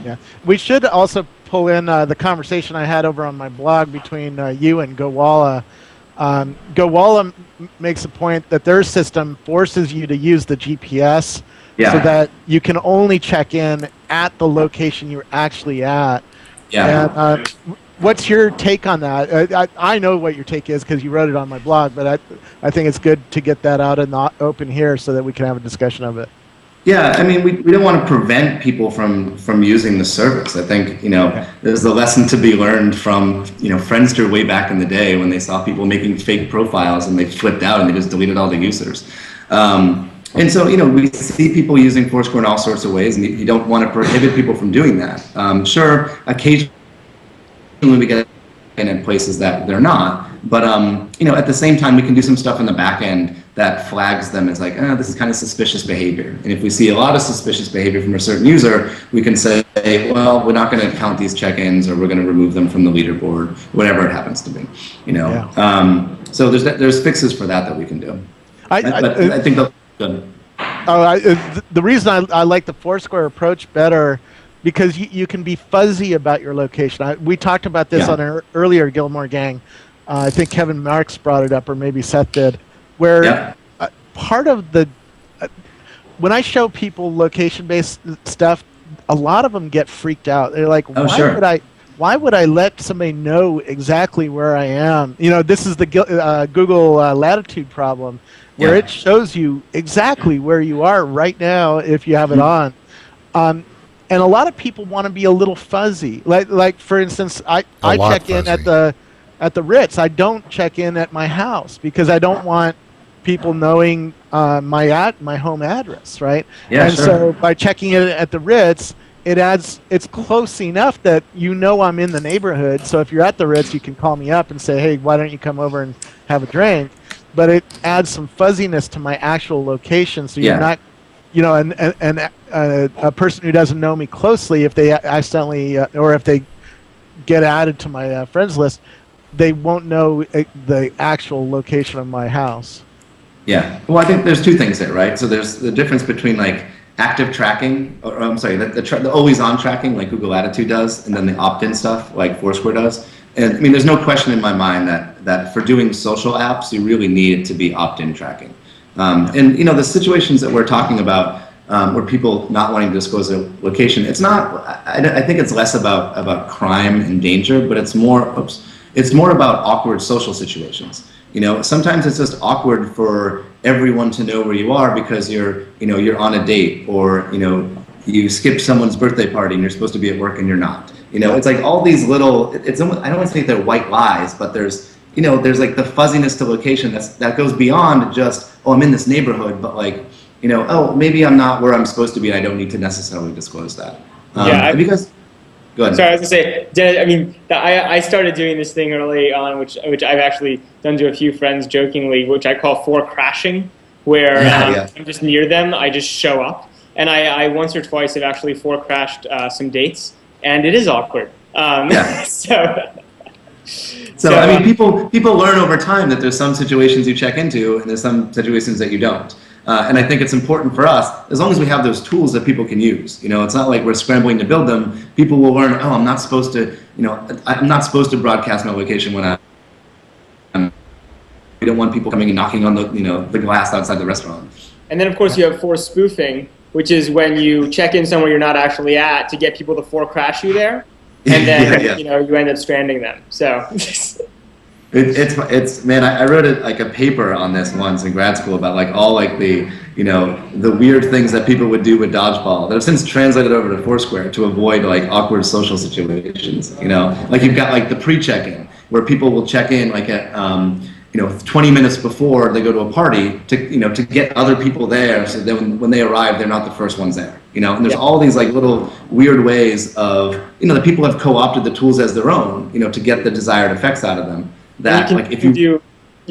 Yeah, we should also pull in the conversation I had over on my blog between you and Gowalla. Gowalla makes a point that their system forces you to use the GPS so that you can only check in at the location you're actually at. And what's your take on that? I know what your take is because you wrote it on my blog, but I think it's good to get that out in the open here so that we can have a discussion of it. Yeah, I mean, we don't want to prevent people from using the service. I think, there's a lesson to be learned from, Friendster way back in the day when they saw people making fake profiles and they flipped out and they just deleted all the users. And so, we see people using Foursquare in all sorts of ways, and you don't want to prohibit people from doing that. Sure, occasionally we get in places that they're not, but at the same time, we can do some stuff in the back end that flags them as like, this is kind of suspicious behavior. And if we see a lot of suspicious behavior from a certain user, we can say, well, we're not going to count these check-ins, or we're going to remove them from the leaderboard, whatever it happens to be. So there's fixes for that we can do. I think the good. The reason I like the Foursquare approach better, because you can be fuzzy about your location. We talked about this on an earlier Gillmor Gang. I think Kevin Marks brought it up, or maybe Seth did, where part of the when I show people location-based stuff, a lot of them get freaked out. They're like, why would I let somebody know exactly where I am? This is the Google Latitude problem, where it shows you exactly where you are right now if you have it on. And a lot of people want to be a little fuzzy. Like for instance, I check in at the Ritz. I don't check in at my house because I don't want people knowing my home address, right? So by checking in at the Ritz, it's close enough that I'm in the neighborhood. So if you're at the Ritz, you can call me up and say, hey, why don't you come over and have a drink? But it adds some fuzziness to my actual location, so you're not, a person who doesn't know me closely, if they accidentally or if they get added to my friends list, they won't know the actual location of my house. Yeah. Well, I think there's two things there, right? So there's the difference between like active tracking, or I'm sorry, the always-on tracking like Google Latitude does, and then the opt-in stuff like Foursquare does. And I mean, there's no question in my mind that for doing social apps, you really need it to be opt-in tracking. And the situations that we're talking about, where people not wanting to disclose their location, it's not. I think it's less about crime and danger, but it's more about awkward social situations. Sometimes it's just awkward for everyone to know where you are because you're on a date, or you skipped someone's birthday party and you're supposed to be at work and you're not. It's like all these little. It's almost, I don't want to say they're white lies, but there's like the fuzziness to location that goes beyond just, oh, I'm in this neighborhood, but like, oh, maybe I'm not where I'm supposed to be and I don't need to necessarily disclose that. Because. Go ahead. Sorry, I was going to say, I mean, I started doing this thing early on, which I've actually done to a few friends jokingly, which I call for crashing, where I'm just near them, I just show up. And I once or twice have actually for crashed some dates, and it is awkward. So I mean, people learn over time that there's some situations you check into and there's some situations that you don't. And I think it's important for us, as long as we have those tools that people can use. It's not like we're scrambling to build them. People will learn, oh, I'm not supposed to broadcast my location when we don't want people coming and knocking on the glass outside the restaurant. And then of course you have for spoofing, which is when you check in somewhere you're not actually at to get people to for crash you there. And then you end up stranding them. So it's man, I wrote a paper on this once in grad school about like all like the weird things that people would do with dodgeball that have since translated over to Foursquare to avoid like awkward social situations. Like you've got like the pre-check-in where people will check in like at 20 minutes before they go to a party to get other people there, so that when they arrive, they're not the first ones there. And there's all these like little weird ways of that people have co-opted the tools as their own, to get the desired effects out of them. That you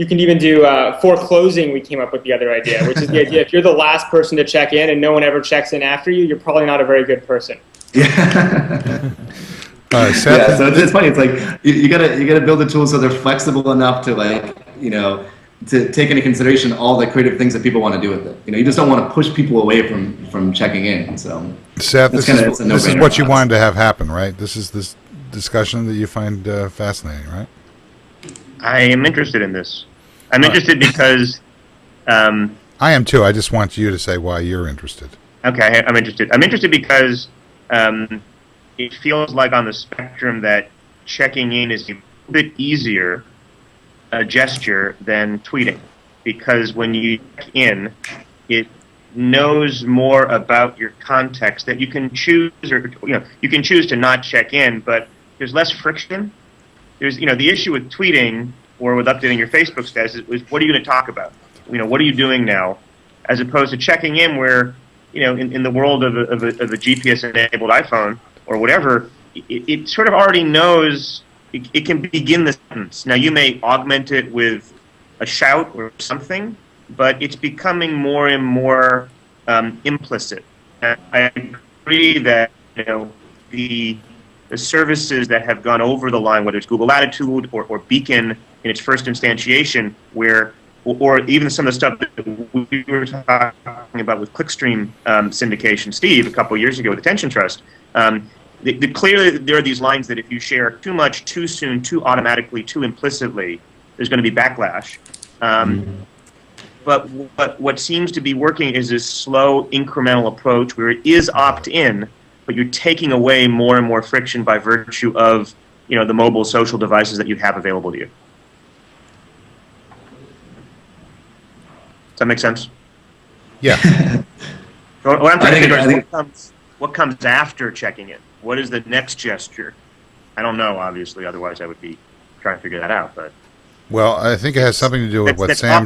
can even do foreclosing. We came up with the other idea, which is the idea: if you're the last person to check in and no one ever checks in after you, you're probably not a very good person. Yeah. So it's funny. It's like you gotta build the tools so they're flexible enough to like to take into consideration all the creative things that people want to do with it. You just don't want to push people away from checking in. So Seth, this is what you wanted to have happen, right? This is this discussion that you find fascinating, right? I am interested in this. I'm interested because I am too. I just want you to say why you're interested. Okay, I'm interested. I'm interested because it feels like on the spectrum that checking in is a bit easier a gesture than tweeting, because when you check in, it knows more about your context that you can choose, or you can choose to not check in, but there's less friction. There's the issue with tweeting or with updating your Facebook status is what are you going to talk about? What are you doing now? as opposed to checking in where, in the world of a GPS-enabled iPhone or whatever, it sort of already knows, it can begin the sentence. Now, you may augment it with a shout or something, but it's becoming more and more implicit. And I agree that the services that have gone over the line, whether it's Google Latitude or Beacon in its first instantiation, or even some of the stuff that we were talking about with clickstream syndication, Steve, a couple of years ago with Attention Trust, clearly there are these lines that if you share too much, too soon, too automatically, too implicitly, there's going to be backlash. But what seems to be working is this slow, incremental approach where it is opt-in, but you're taking away more and more friction by virtue of the mobile social devices that you have available to you. Does that make sense? Yeah. What I'm trying to figure out is what comes after checking in. What is the next gesture? I don't know, obviously. Otherwise, I would be trying to figure that out. But Well, I think it has something to do with what Sam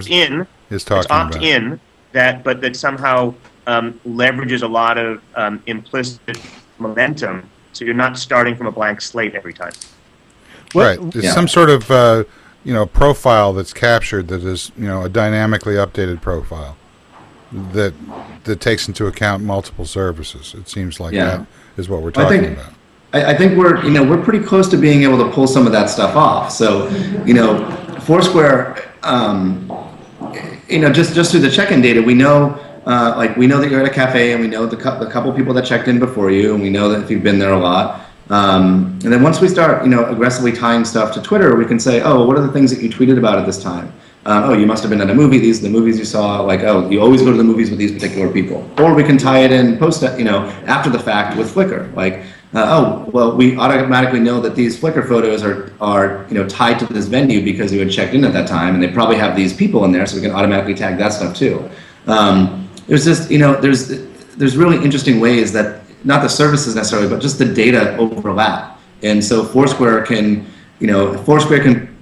is talking about. Opt-in, but that somehow leverages a lot of implicit momentum, so you're not starting from a blank slate every time. Right. There's some sort of profile that's captured that is a dynamically updated profile that takes into account multiple services. It seems like that is what we're talking about. I think we're pretty close to being able to pull some of that stuff off. So, Foursquare, just through the check-in data, we know that you're at a cafe, and we know the couple people that checked in before you, and we know that if you've been there a lot. And then once we start, aggressively tying stuff to Twitter, we can say, oh, what are the things that you tweeted about at this time? Oh, you must have been at a movie. These are the movies you saw. Like, oh, you always go to the movies with these particular people. Or we can tie it in after the fact with Flickr. Like, oh, well, we automatically know that these Flickr photos are tied to this venue because you had checked in at that time, and they probably have these people in there, so we can automatically tag that stuff too. There's just there's really interesting ways that not the services necessarily, but just the data overlap, and so Foursquare can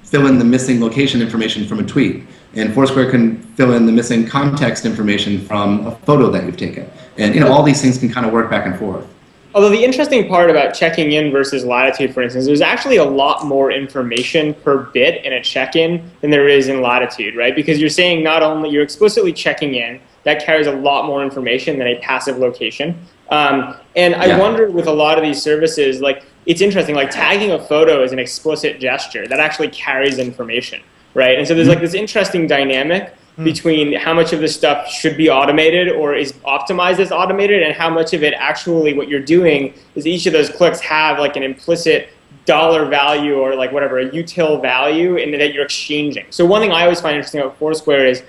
fill in the missing location information from a tweet, and Foursquare can fill in the missing context information from a photo that you've taken, and all these things can kind of work back and forth. Although the interesting part about checking in versus Latitude, for instance, there's actually a lot more information per bit in a check-in than there is in Latitude, right? Because you're saying not only you're explicitly checking in, that carries a lot more information than a passive location. And I wonder with a lot of these services, like, it's interesting, like tagging a photo is an explicit gesture that actually carries information, right? And so there's like this interesting dynamic between how much of this stuff should be automated or is optimized as automated, and how much of it actually what you're doing is each of those clicks have like an implicit dollar value or like whatever, a util value in that you're exchanging. So one thing I always find interesting about Foursquare is,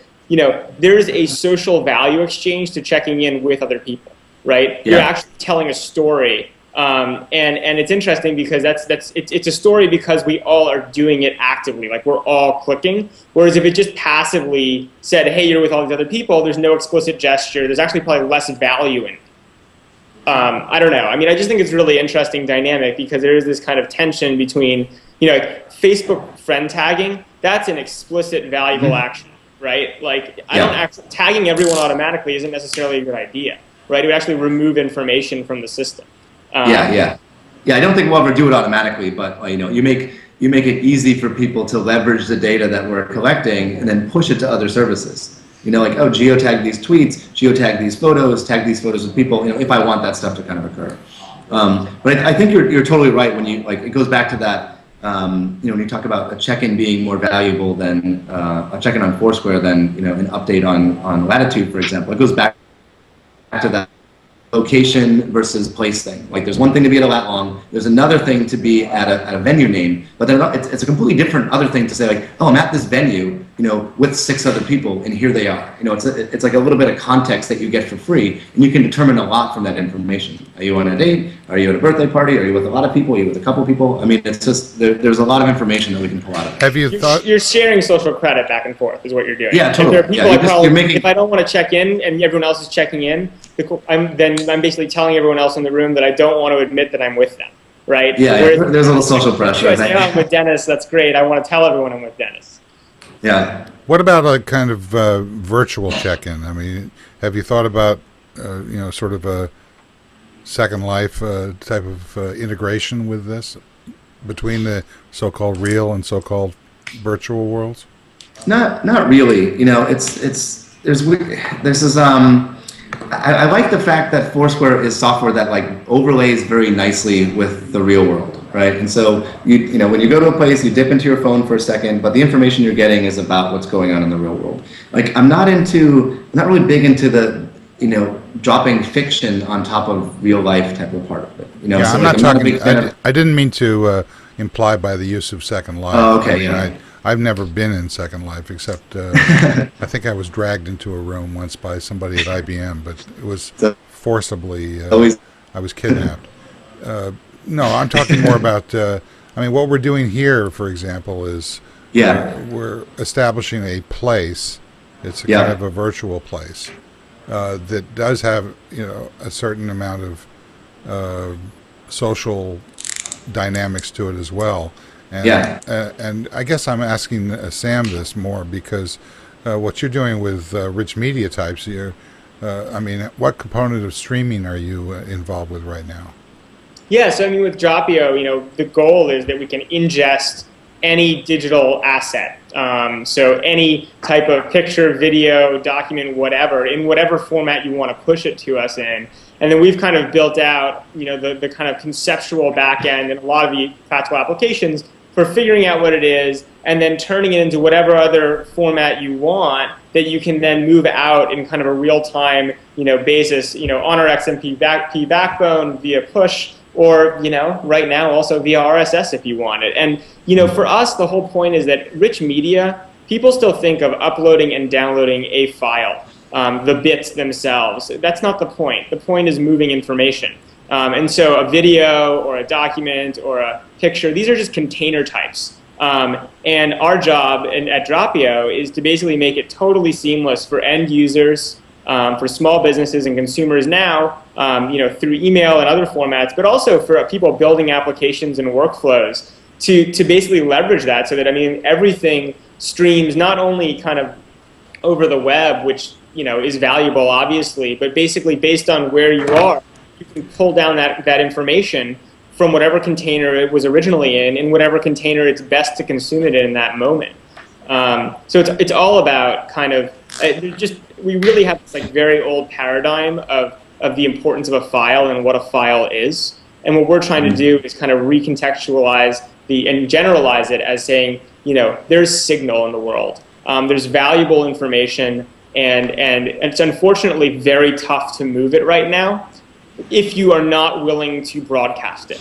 there's a social value exchange to checking in with other people, right? Yeah. You're actually telling a story. And it's interesting because it's a story because we all are doing it actively, like we're all clicking. Whereas if it just passively said, hey, you're with all these other people, there's no explicit gesture, there's actually probably less value in it. I don't know. I mean, I just think it's really interesting dynamic because there is this kind of tension between, Facebook friend tagging, that's an explicit valuable action, right? Like tagging everyone automatically isn't necessarily a good idea, right? It would actually remove information from the system. I don't think we'll ever do it automatically, but you make it easy for people to leverage the data that we're collecting and then push it to other services. Like, oh, geotag these tweets, geotag these photos, tag these photos with people. If I want that stuff to kind of occur. But I think you're totally right when it goes back to that. When you talk about a check-in being more valuable than a check-in on Foursquare than an update on Latitude, for example. It goes back to that location versus place thing. Like, there's one thing to be at a lat long, there's another thing to be at a venue name, but it's a completely different other thing to say, like, oh, I'm at this venue, with 6 other people, and here they are. It's like a little bit of context that you get for free, and you can determine a lot from that information. Are you on a date? Are you at a birthday party? Are you with a lot of people? Are you with a couple people? I mean, it's just there's a lot of information that we can pull out of it. Have you thought you're sharing social credit back and forth is what you're doing? Yeah, totally. If there are people if I don't want to check in and everyone else is checking in, I'm basically telling everyone else in the room that I don't want to admit that I'm with them, right? Yeah, there's a little social pressure. I say, oh, I'm with Dennis, that's great. I want to tell everyone I'm with Dennis. Yeah. What about a kind of virtual check-in? I mean, have you thought about, sort of a Second Life type of integration with this between the so-called real and so-called virtual worlds? Not really. There's this I like the fact that Foursquare is software that like overlays very nicely with the real world, right? And so when you go to a place, you dip into your phone for a second, but the information you're getting is about what's going on in the real world. Like I'm not really big into the dropping fiction on top of real life type of part of it. Yeah, so I'm like, not I'm not a big talking. fan of, I didn't mean to imply by the use of Second Life. Oh, okay, I mean, yeah. I've never been in Second Life except I think I was dragged into a room once by somebody at IBM, but it was forcibly. I was kidnapped. No, I'm talking more about. What we're doing here, for example, is we're establishing a place. It's a kind of a virtual place that does have a certain amount of social dynamics to it as well. And, and I guess I'm asking Sam this more because what you're doing with rich media types, what component of streaming are you involved with right now? Yeah, so with Dropio, the goal is that we can ingest any digital asset. So any type of picture, video, document, whatever, in whatever format you want to push it to us in. And then we've kind of built out, the kind of conceptual back end and a lot of the practical applications for figuring out what it is and then turning it into whatever other format you want that you can then move out in kind of a real-time, basis, on our XMP backbone via push or, right now also via RSS if you want it. And, for us, the whole point is that rich media, people still think of uploading and downloading a file, the bits themselves. That's not the point. The point is moving information. And so a video or a document or a picture, these are just container types. And our job at Dropio is to basically make it totally seamless for end users, for small businesses and consumers now, through email and other formats, but also for people building applications and workflows to basically leverage that so that, everything streams not only kind of over the web, which, is valuable, obviously, but basically based on where you are, you can pull down that information from whatever container it was originally in whatever container it's best to consume it in that moment. So it's all about kind of we really have this like very old paradigm of the importance of a file and what a file is. And what we're trying to do is kind of recontextualize and generalize it as saying, there's signal in the world. There's valuable information, and it's unfortunately very tough to move it right now if you are not willing to broadcast it.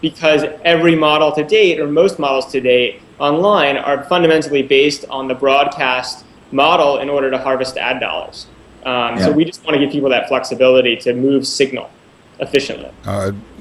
Because every model to date, or most models to date online, are fundamentally based on the broadcast model in order to harvest ad dollars. So we just want to give people that flexibility to move signal efficiently.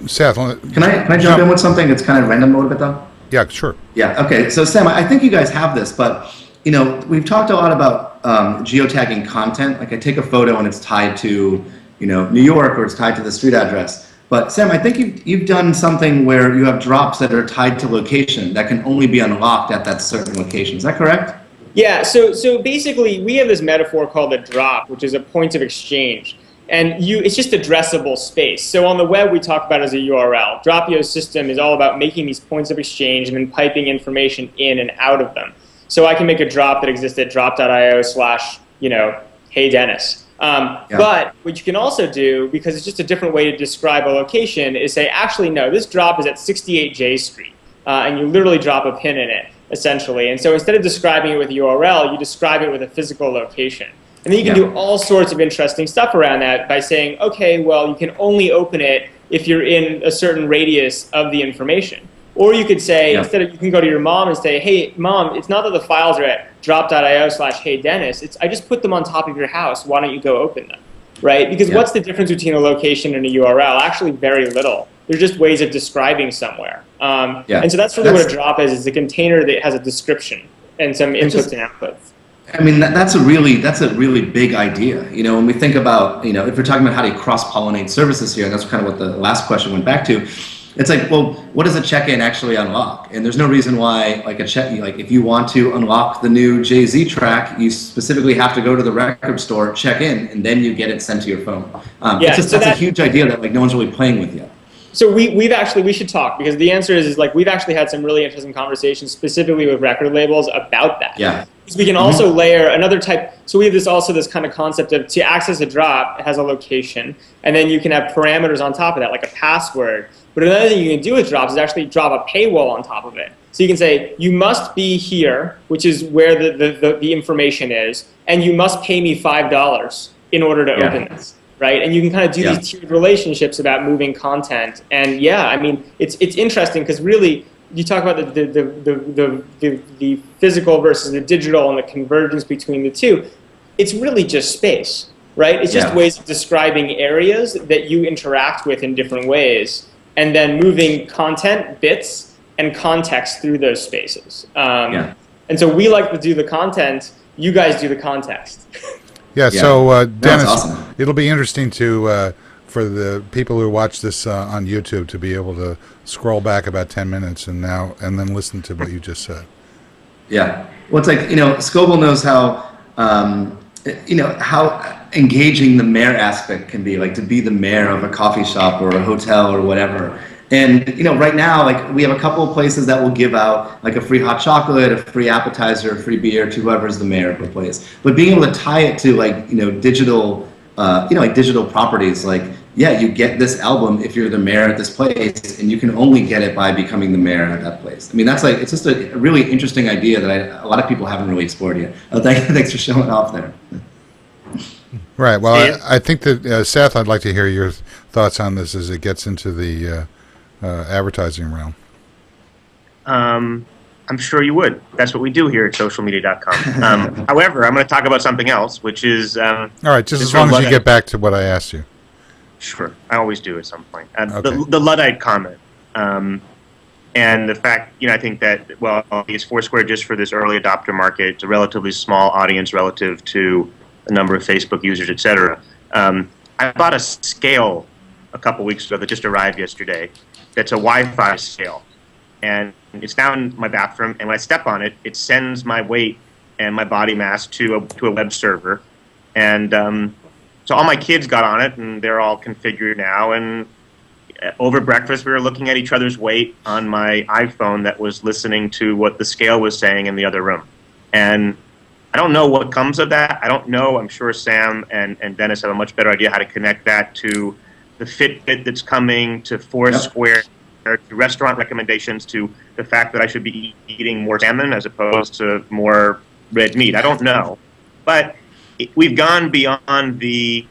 Seth, can I jump in with something that's kind of random a little bit though? Yeah, sure. Yeah, okay. So Sam, I think you guys have this, but we've talked a lot about geotagging content. Like I take a photo and it's tied to New York or it's tied to the street address. But Sam, I think you've done something where you have drops that are tied to location that can only be unlocked at that certain location. Is that correct? Yeah, so basically we have this metaphor called a drop, which is a point of exchange. And it's just addressable space. So on the web, we talk about it as a URL. Dropio's system is all about making these points of exchange and then piping information in and out of them. So I can make a drop that exists at drop.io/hey Dennis. But what you can also do, because it's just a different way to describe a location, is say, actually, no, this drop is at 68 J Street. And you literally drop a pin in it, essentially. And so instead of describing it with a URL, you describe it with a physical location. And then you can do all sorts of interesting stuff around that by saying, okay, well, you can only open it if you're in a certain radius of the information. Or you could say, instead of, you can go to your mom and say, hey, mom, it's not that the files are at drop.io/hey Dennis. I just put them on top of your house. Why don't you go open them? Right? Because what's the difference between a location and a URL? Actually, very little. They're just ways of describing somewhere. And so that's really what a drop is a container that has a description and some inputs and outputs. I mean, that's a really big idea. When we think about, if we're talking about how to cross-pollinate services here, and that's kind of what the last question went back to, It's like, well, what does a check-in actually unlock? And there's no reason why, like if you want to unlock the new Jay-Z track, you specifically have to go to the record store, check in, and then you get it sent to your phone. It's just, that's a huge idea that like no one's really playing with yet. So we should talk, because the answer is like we've actually had some really interesting conversations specifically with record labels about that. Yeah. Because we can also layer another type. So we have this kind of concept of, to access a drop, it has a location, and then you can have parameters on top of that, like a password. But another thing you can do with drops is actually drop a paywall on top of it. So you can say, you must be here, which is where the information is, and you must pay me $5 in order to open this. Right, and you can kind of do these tiered relationships about moving content, and I mean, it's interesting because really, you talk about the physical versus the digital and the convergence between the two. It's really just space, right? It's just ways of describing areas that you interact with in different ways, and then moving content, bits, and context through those spaces. And so we like to do the content. You guys do the context. Yeah, so Dennis, awesome. It'll be interesting to for the people who watch this on YouTube to be able to scroll back about 10 minutes and then listen to what you just said. Yeah, well, it's like, Scoble knows how how engaging the mayor aspect can be, like to be the mayor of a coffee shop or a hotel or whatever. And right now, like we have a couple of places that will give out like a free hot chocolate, a free appetizer, a free beer to whoever's the mayor of the place. But being able to tie it to like digital, like digital properties, like you get this album if you're the mayor at this place, and you can only get it by becoming the mayor at that place. I mean, that's like, it's just a really interesting idea that a lot of people haven't really explored yet. Thanks for showing off there. Right. Well, I think that Seth, I'd like to hear your thoughts on this as it gets into the advertising realm. I'm sure you would. That's what we do here at socialmedia.com. However, I'm going to talk about something else, which is... all right, just as long as you get back to what I asked you. Sure. I always do at some point. Okay. The Luddite comment. And the fact, I think that, well, it's Foursquare just for this early adopter market. It's a relatively small audience relative to the number of Facebook users, et cetera. I bought a scale a couple weeks ago that just arrived yesterday. That's a Wi-Fi scale, and it's down in my bathroom, and when I step on it, it sends my weight and my body mass to a web server, and so all my kids got on it, and they're all configured now, and over breakfast we were looking at each other's weight on my iPhone that was listening to what the scale was saying in the other room, and I don't know what comes of that. I don't know. I'm sure Sam and Dennis have a much better idea how to connect that to the Fitbit that's coming, to Foursquare, to restaurant recommendations, to the fact that I should be eating more salmon as opposed to more red meat. I don't know. But we've gone beyond the,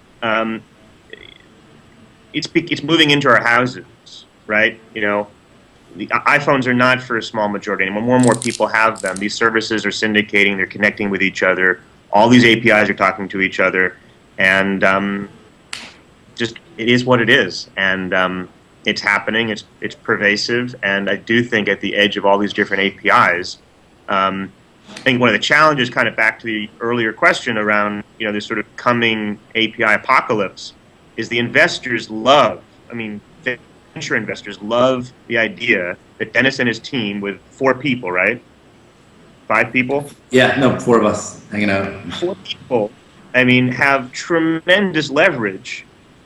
it's moving into our houses, right? The iPhones are not for a small majority anymore. More and more people have them. These services are syndicating. They're connecting with each other. All these APIs are talking to each other. And just it is what it is, and it's happening. It's pervasive, and I do think at the edge of all these different APIs, I think one of the challenges, kind of back to the earlier question around this sort of coming API apocalypse, is the investors love. I mean, venture investors love the idea that Dennis and his team, with 4 people, right? 5 people? Yeah, no, 4 of us hanging out. 4 people. I mean, have tremendous leverage.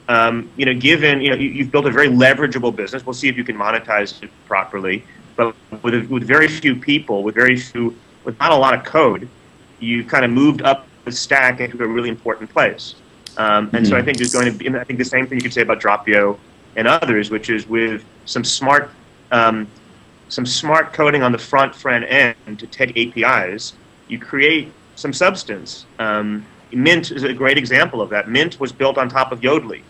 Given you've built a very leverageable business, we'll see if you can monetize it properly. But with very few people, with not a lot of code, you kind of moved up the stack into a really important place. And so I think there's going to be, and I think the same thing you could say about Dropio and others, which is with some smart coding on the front end to take APIs, you create some substance. Mint is a great example of that. Mint was built on top of Yodlee.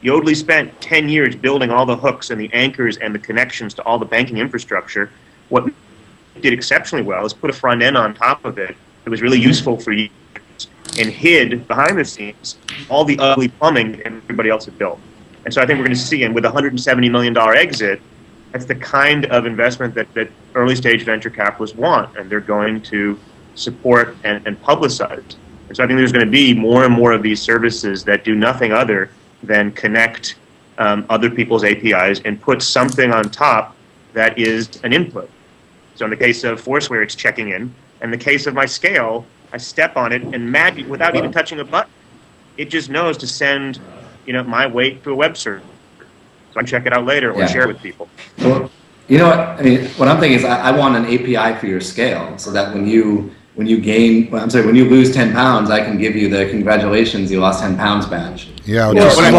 Yodlee spent 10 years building all the hooks and the anchors and the connections to all the banking infrastructure. What it did exceptionally well is put a front end on top of it that was really useful for users and hid behind the scenes all the ugly plumbing that everybody else had built. And so I think we're going to see, and with a $170 million exit, that's the kind of investment that early stage venture capitalists want, and they're going to support and publicize. And so I think there's going to be more and more of these services that do nothing other than connect other people's APIs and put something on top that is an input. So in the case of Foursquare, it's checking in. In the case of my scale, I step on it and magic, without even touching a button, it just knows to send, my weight to a web server. So I can check it out later or share it with people. Well, you know what? I mean, what I'm thinking is I want an API for your scale, so that when you lose 10 pounds, I can give you the congratulations, you lost 10 pounds badge. Yeah, Or- just or- as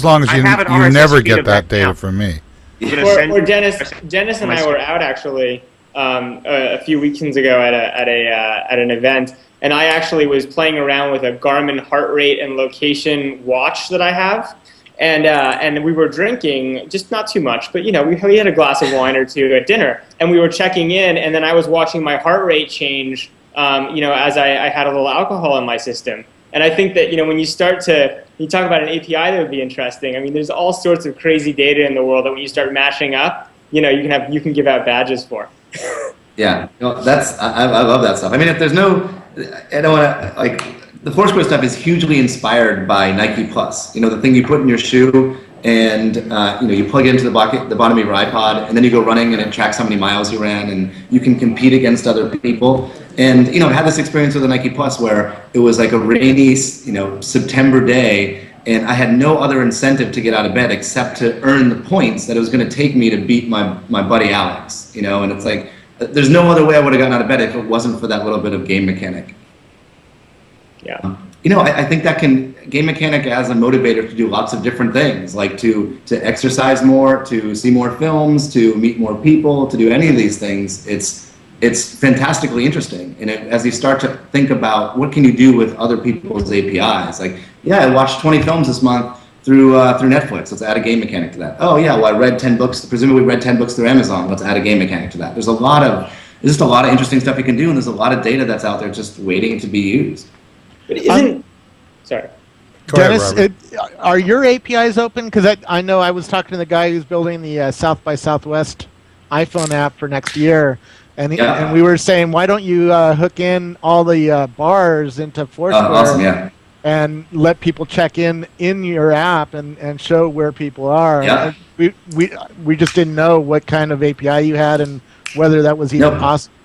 long as I you have an you RSS never feed get of that that data now. from me. I'm gonna send Or you- Dennis and I were out actually a few weekends ago at an event, and I actually was playing around with a Garmin heart rate and location watch that I have, and we were drinking, just not too much, but we had a glass of wine or two at dinner, and we were checking in, and then I was watching my heart rate change, as I had a little alcohol in my system. And I think that when you talk about an API that would be interesting. I mean, there's all sorts of crazy data in the world that when you start mashing up, you can give out badges for. Yeah, I love that stuff. I mean, if there's I don't want to the Foursquare stuff is hugely inspired by Nike Plus. The thing you put in your shoe, and you plug it into the bottom of your iPod, and then you go running, and it tracks how many miles you ran, and you can compete against other people. And I had this experience with the Nike Plus where it was like a rainy, September day, and I had no other incentive to get out of bed except to earn the points that it was going to take me to beat my buddy Alex. And it's like there's no other way I would have gotten out of bed if it wasn't for that little bit of game mechanic. Yeah. I think that game mechanic as a motivator to do lots of different things, like to exercise more, to see more films, to meet more people, to do any of these things. It's fantastically interesting. And as you start to think about what can you do with other people's APIs, I watched 20 films this month through Netflix. Let's add a game mechanic to that. Oh yeah, well I read 10 books, presumably read 10 books through Amazon. Let's add a game mechanic to that. There's just a lot of interesting stuff you can do, and there's a lot of data that's out there just waiting to be used. But sorry. Go ahead, Dennis, Robert. are your APIs open? Because I know I was talking to the guy who's building the South by Southwest iPhone app for next year, and we were saying, why don't you hook in all the bars into Foursquare Awesome, yeah. and let people check in your app and show where people are? Yeah. And we just didn't know what kind of API you had and whether that was even possible.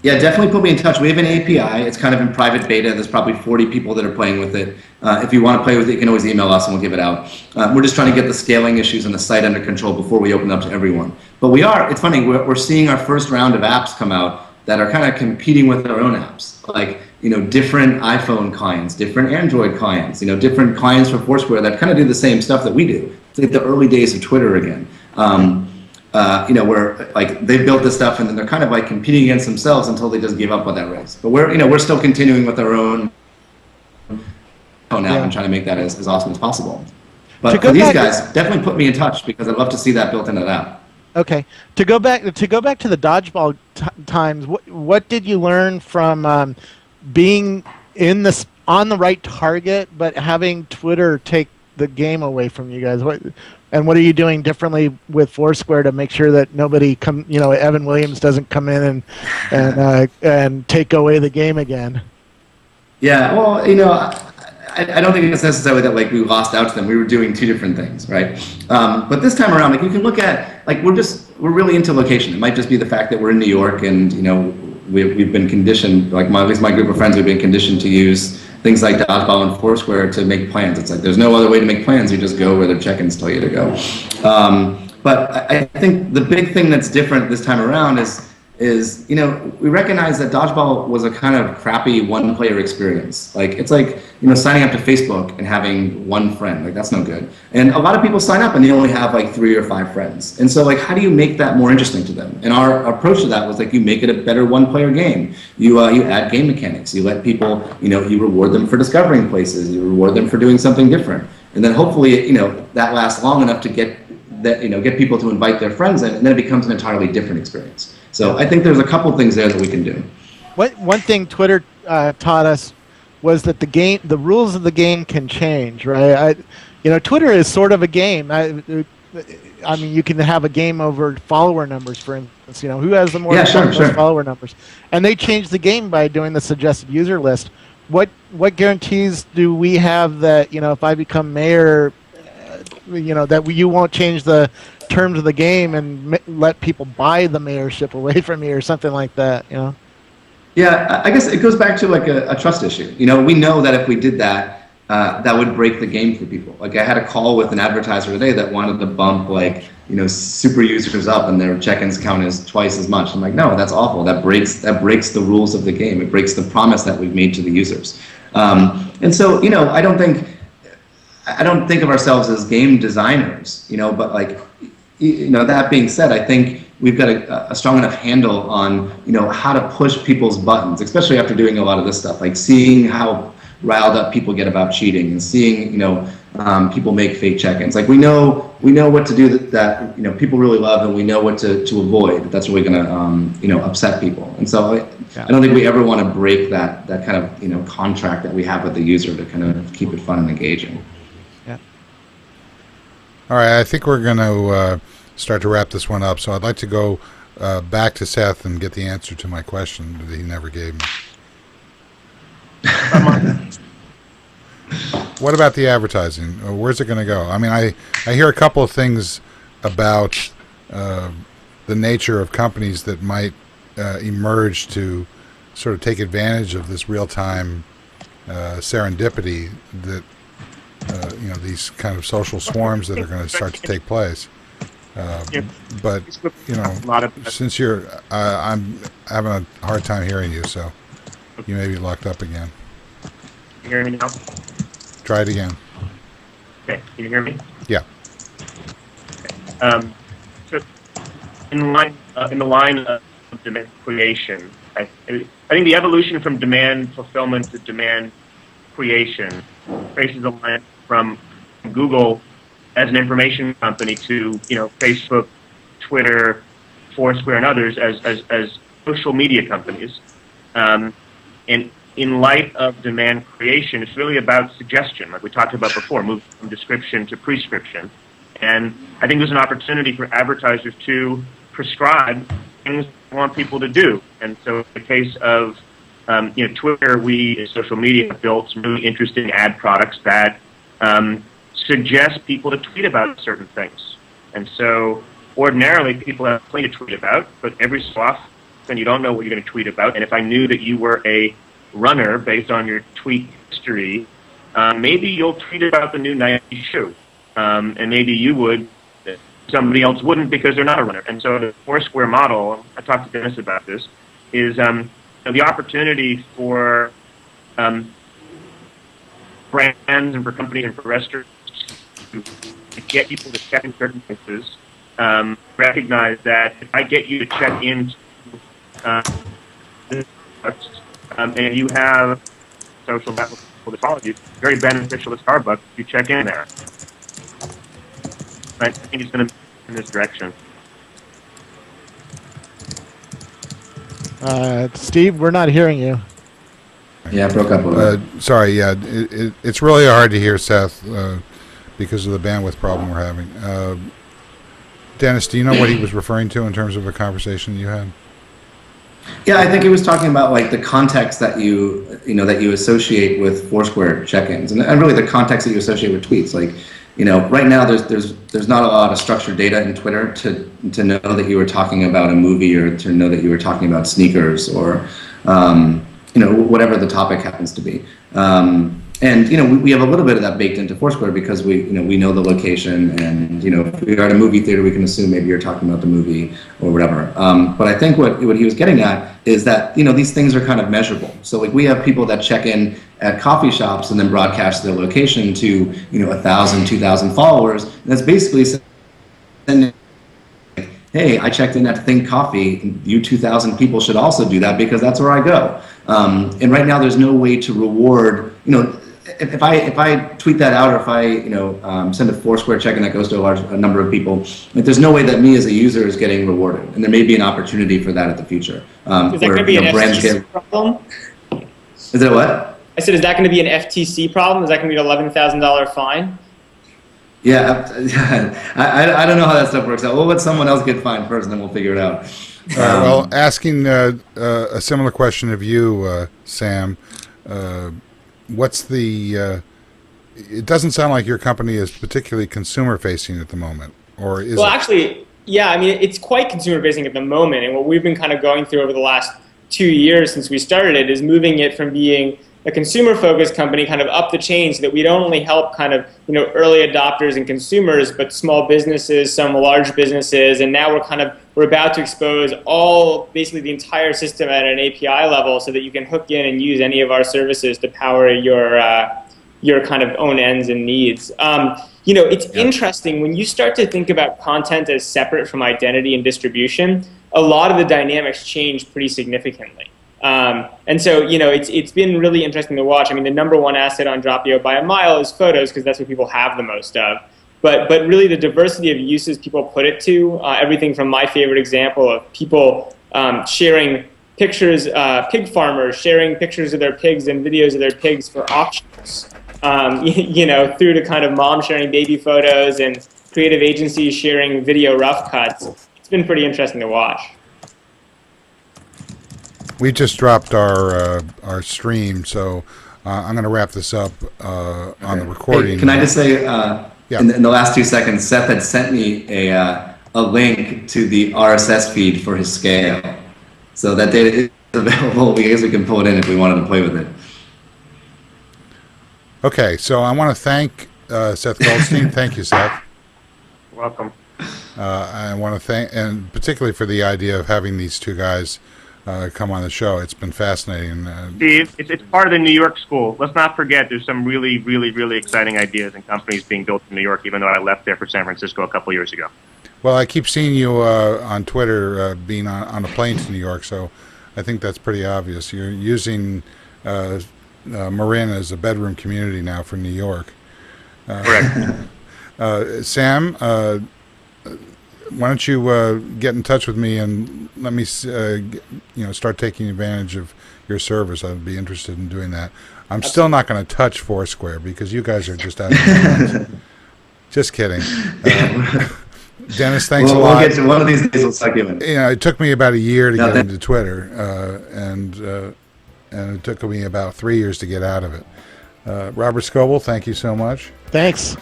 Yeah, definitely put me in touch. We have an API. It's kind of in private beta. There's probably 40 people that are playing with it. If you want to play with it, you can always email us and we'll give it out. We're just trying to get the scaling issues on the site under control before we open up to everyone. But it's funny, we're seeing our first round of apps come out that are kind of competing with our own apps. Like, different iPhone clients, different Android clients, different clients for Foursquare that kind of do the same stuff that we do. It's like the early days of Twitter again. Where they've built this stuff and then they're kind of competing against themselves until they just give up on that race. But we're still continuing with our own app and trying to make that as awesome as possible. But for these guys, definitely put me in touch because I'd love to see that built into that app. Okay, to go back to the dodgeball times, what did you learn from being on the right target, but having Twitter take the game away from you guys? What are you doing differently with Foursquare to make sure that nobody Evan Williams doesn't come in and take away the game again? Yeah, well, I don't think it's necessarily that we lost out to them. We were doing two different things, right? But this time around, you can look at we're really into location. It might just be the fact that we're in New York and we've been conditioned, at least my group of friends, we've been conditioned to use things like Dodgeball and Foursquare to make plans. It's there's no other way to make plans. You just go where the check-ins tell you to go. But I think the big thing that's different this time around is we recognize that Dodgeball was a kind of crappy one-player experience. It's signing up to Facebook and having one friend. That's no good. And a lot of people sign up and they only have 3 or 5 friends. And so how do you make that more interesting to them? And our approach to that was you make it a better one-player game. You add game mechanics. You let people, you reward them for discovering places. You reward them for doing something different. And then hopefully, that lasts long enough to get people to invite their friends in, and then it becomes an entirely different experience. So I think there's a couple things there that we can do. One thing Twitter taught us was that the rules of the game can change, right? Twitter is sort of a game. I mean, you can have a game over follower numbers, for instance. Who has the most follower numbers? And they changed the game by doing the suggested user list. What guarantees do we have that if I become mayor, that you won't change the terms of the game and let people buy the mayorship away from you or something like that. Yeah, I guess it goes back to like a trust issue. We know that if we did that, that would break the game for people. Like I had a call with an advertiser today that wanted to bump super users up and their check-ins count is twice as much. I'm like, no, that's awful. That breaks the rules of the game. It breaks the promise that we've made to the users. And so, I don't think of ourselves as game designers, but that being said, I think we've got a strong enough handle on, how to push people's buttons, especially after doing a lot of this stuff, like seeing how riled up people get about cheating and seeing, people make fake check-ins. Like we know what to do that people really love, and we know what to avoid. That's really going to, upset people. And so I don't think we ever want to break that kind of, contract that we have with the user to kind of keep it fun and engaging. Yeah. All right, I think we're going to start to wrap this one up. So I'd like to go back to Seth and get the answer to my question that he never gave me. What about the advertising? Where's it going to go? I mean, I hear a couple of things about the nature of companies that might emerge to sort of take advantage of this real-time serendipity that these kind of social swarms that are going to start to take place. But since I'm having a hard time hearing you, so you may be locked up again. Can you hear me now? Try it again. Okay, can you hear me? Yeah. Okay. So in the line of demand creation, I think the evolution from demand fulfillment to demand creation traces a line from Google as an information company to Facebook, Twitter, Foursquare, and others as social media companies. And in light of demand creation, it's really about suggestion, like we talked about before, move from description to prescription. And I think there's an opportunity for advertisers to prescribe things they want people to do. And so in the case of Twitter, we as social media built some really interesting ad products that suggest people to tweet about certain things. And so ordinarily people have plenty to tweet about, but every so often you don't know what you're going to tweet about. And if I knew that you were a runner based on your tweet history, maybe you'll tweet about the new Nike shoe. And maybe you would, somebody else wouldn't because they're not a runner. And so the Foursquare model, I talked to Dennis about this, is the opportunity for brands and for companies and for restaurants to get people to check in certain places, recognize that if I get you to check in and you have social network people that follow you, it's very beneficial to Starbucks if you check in there. I think it's going to move in this direction. Steve, we're not hearing you. Yeah, broke up a little bit. Sorry, yeah, it's really hard to hear Seth because of the bandwidth problem we're having. Dennis, do you know what he was referring to in terms of a conversation you had? Yeah, I think he was talking about like the context that you associate with Foursquare check-ins, and really the context that you associate with tweets. Like, right now there's not a lot of structured data in Twitter to know that you were talking about a movie or to know that you were talking about sneakers or whatever the topic happens to be. And we have a little bit of that baked into Foursquare because we know the location, and if we are at a movie theater, we can assume maybe you're talking about the movie or whatever. But I think what he was getting at is that these things are kind of measurable. So like we have people that check in at coffee shops and then broadcast their location to 1,000, 2,000 followers. And that's basically saying, hey, I checked in at Think Coffee, and you 2,000 people should also do that because that's where I go. And right now, there's no way to reward. If I tweet that out, or if I send a Foursquare check-in that goes to a number of people, like there's no way that me as a user is getting rewarded, and there may be an opportunity for that at the future. Is that going to be an FTC problem? Is it what? I said, is that going to be an FTC problem? Is that going to be an $11,000 fine? Yeah, I don't know how that stuff works out. We'll let someone else get fined first, and then we'll figure it out. Well, asking a similar question of you, Sam, what's the it doesn't sound like your company is particularly consumer-facing at the moment, or is Well, it? actually, yeah, I mean, it's quite consumer-facing at the moment, and what we've been kind of going through over the last 2 years since we started it is moving it from being a consumer-focused company kind of up the chain so that we don't only help kind of, early adopters and consumers, but small businesses, some large businesses, and now we're about to expose basically the entire system at an API level so that you can hook in and use any of our services to power your kind of own ends and needs. It's interesting when you start to think about content as separate from identity and distribution, a lot of the dynamics change pretty significantly. And so, it's been really interesting to watch. I mean, the number one asset on Dropio by a mile is photos because that's what people have the most of. But really the diversity of uses people put it to, everything from my favorite example of people sharing pictures, pig farmers sharing pictures of their pigs and videos of their pigs for auctions, through to kind of mom sharing baby photos and creative agencies sharing video rough cuts. It's been pretty interesting to watch. We just dropped our stream, so I'm going to wrap this up on the recording. Hey, can I just say, Yeah. in the last 2 seconds, Seth had sent me a link to the RSS feed for his scale. So that data is available. We can pull it in if we wanted to play with it. Okay, so I want to thank Seth Goldstein. Thank you, Seth. You're welcome. I want to thank, and particularly for the idea of having these two guys come on the show. It's been fascinating. Steve, it's part of the New York school. Let's not forget there's some really, really, really exciting ideas and companies being built in New York, even though I left there for San Francisco a couple years ago. Well, I keep seeing you on Twitter being on a plane to New York, so I think that's pretty obvious. You're using Marin as a bedroom community now for New York. Correct. Sam, why don't you get in touch with me and let me start taking advantage of your service. I'd be interested in doing that. I'm still not going to touch Foursquare because you guys are just out of your minds. Just kidding. Dennis, thanks a lot. We'll get to one of these days. We'll suck you in. It took me about a year to get into Twitter, and it took me about 3 years to get out of it. Robert Scoble, thank you so much. Thanks.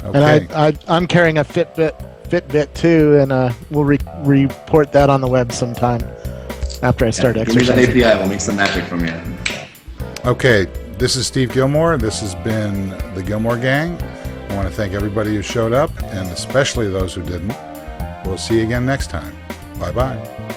Okay. And I'm carrying a Fitbit too, and we'll report that on the web sometime after I start Give me that exercising. API. We'll make some magic from you. Okay, this is Steve Gillmor. This has been the Gillmor Gang. I want to thank everybody who showed up, and especially those who didn't. We'll see you again next time. Bye-bye.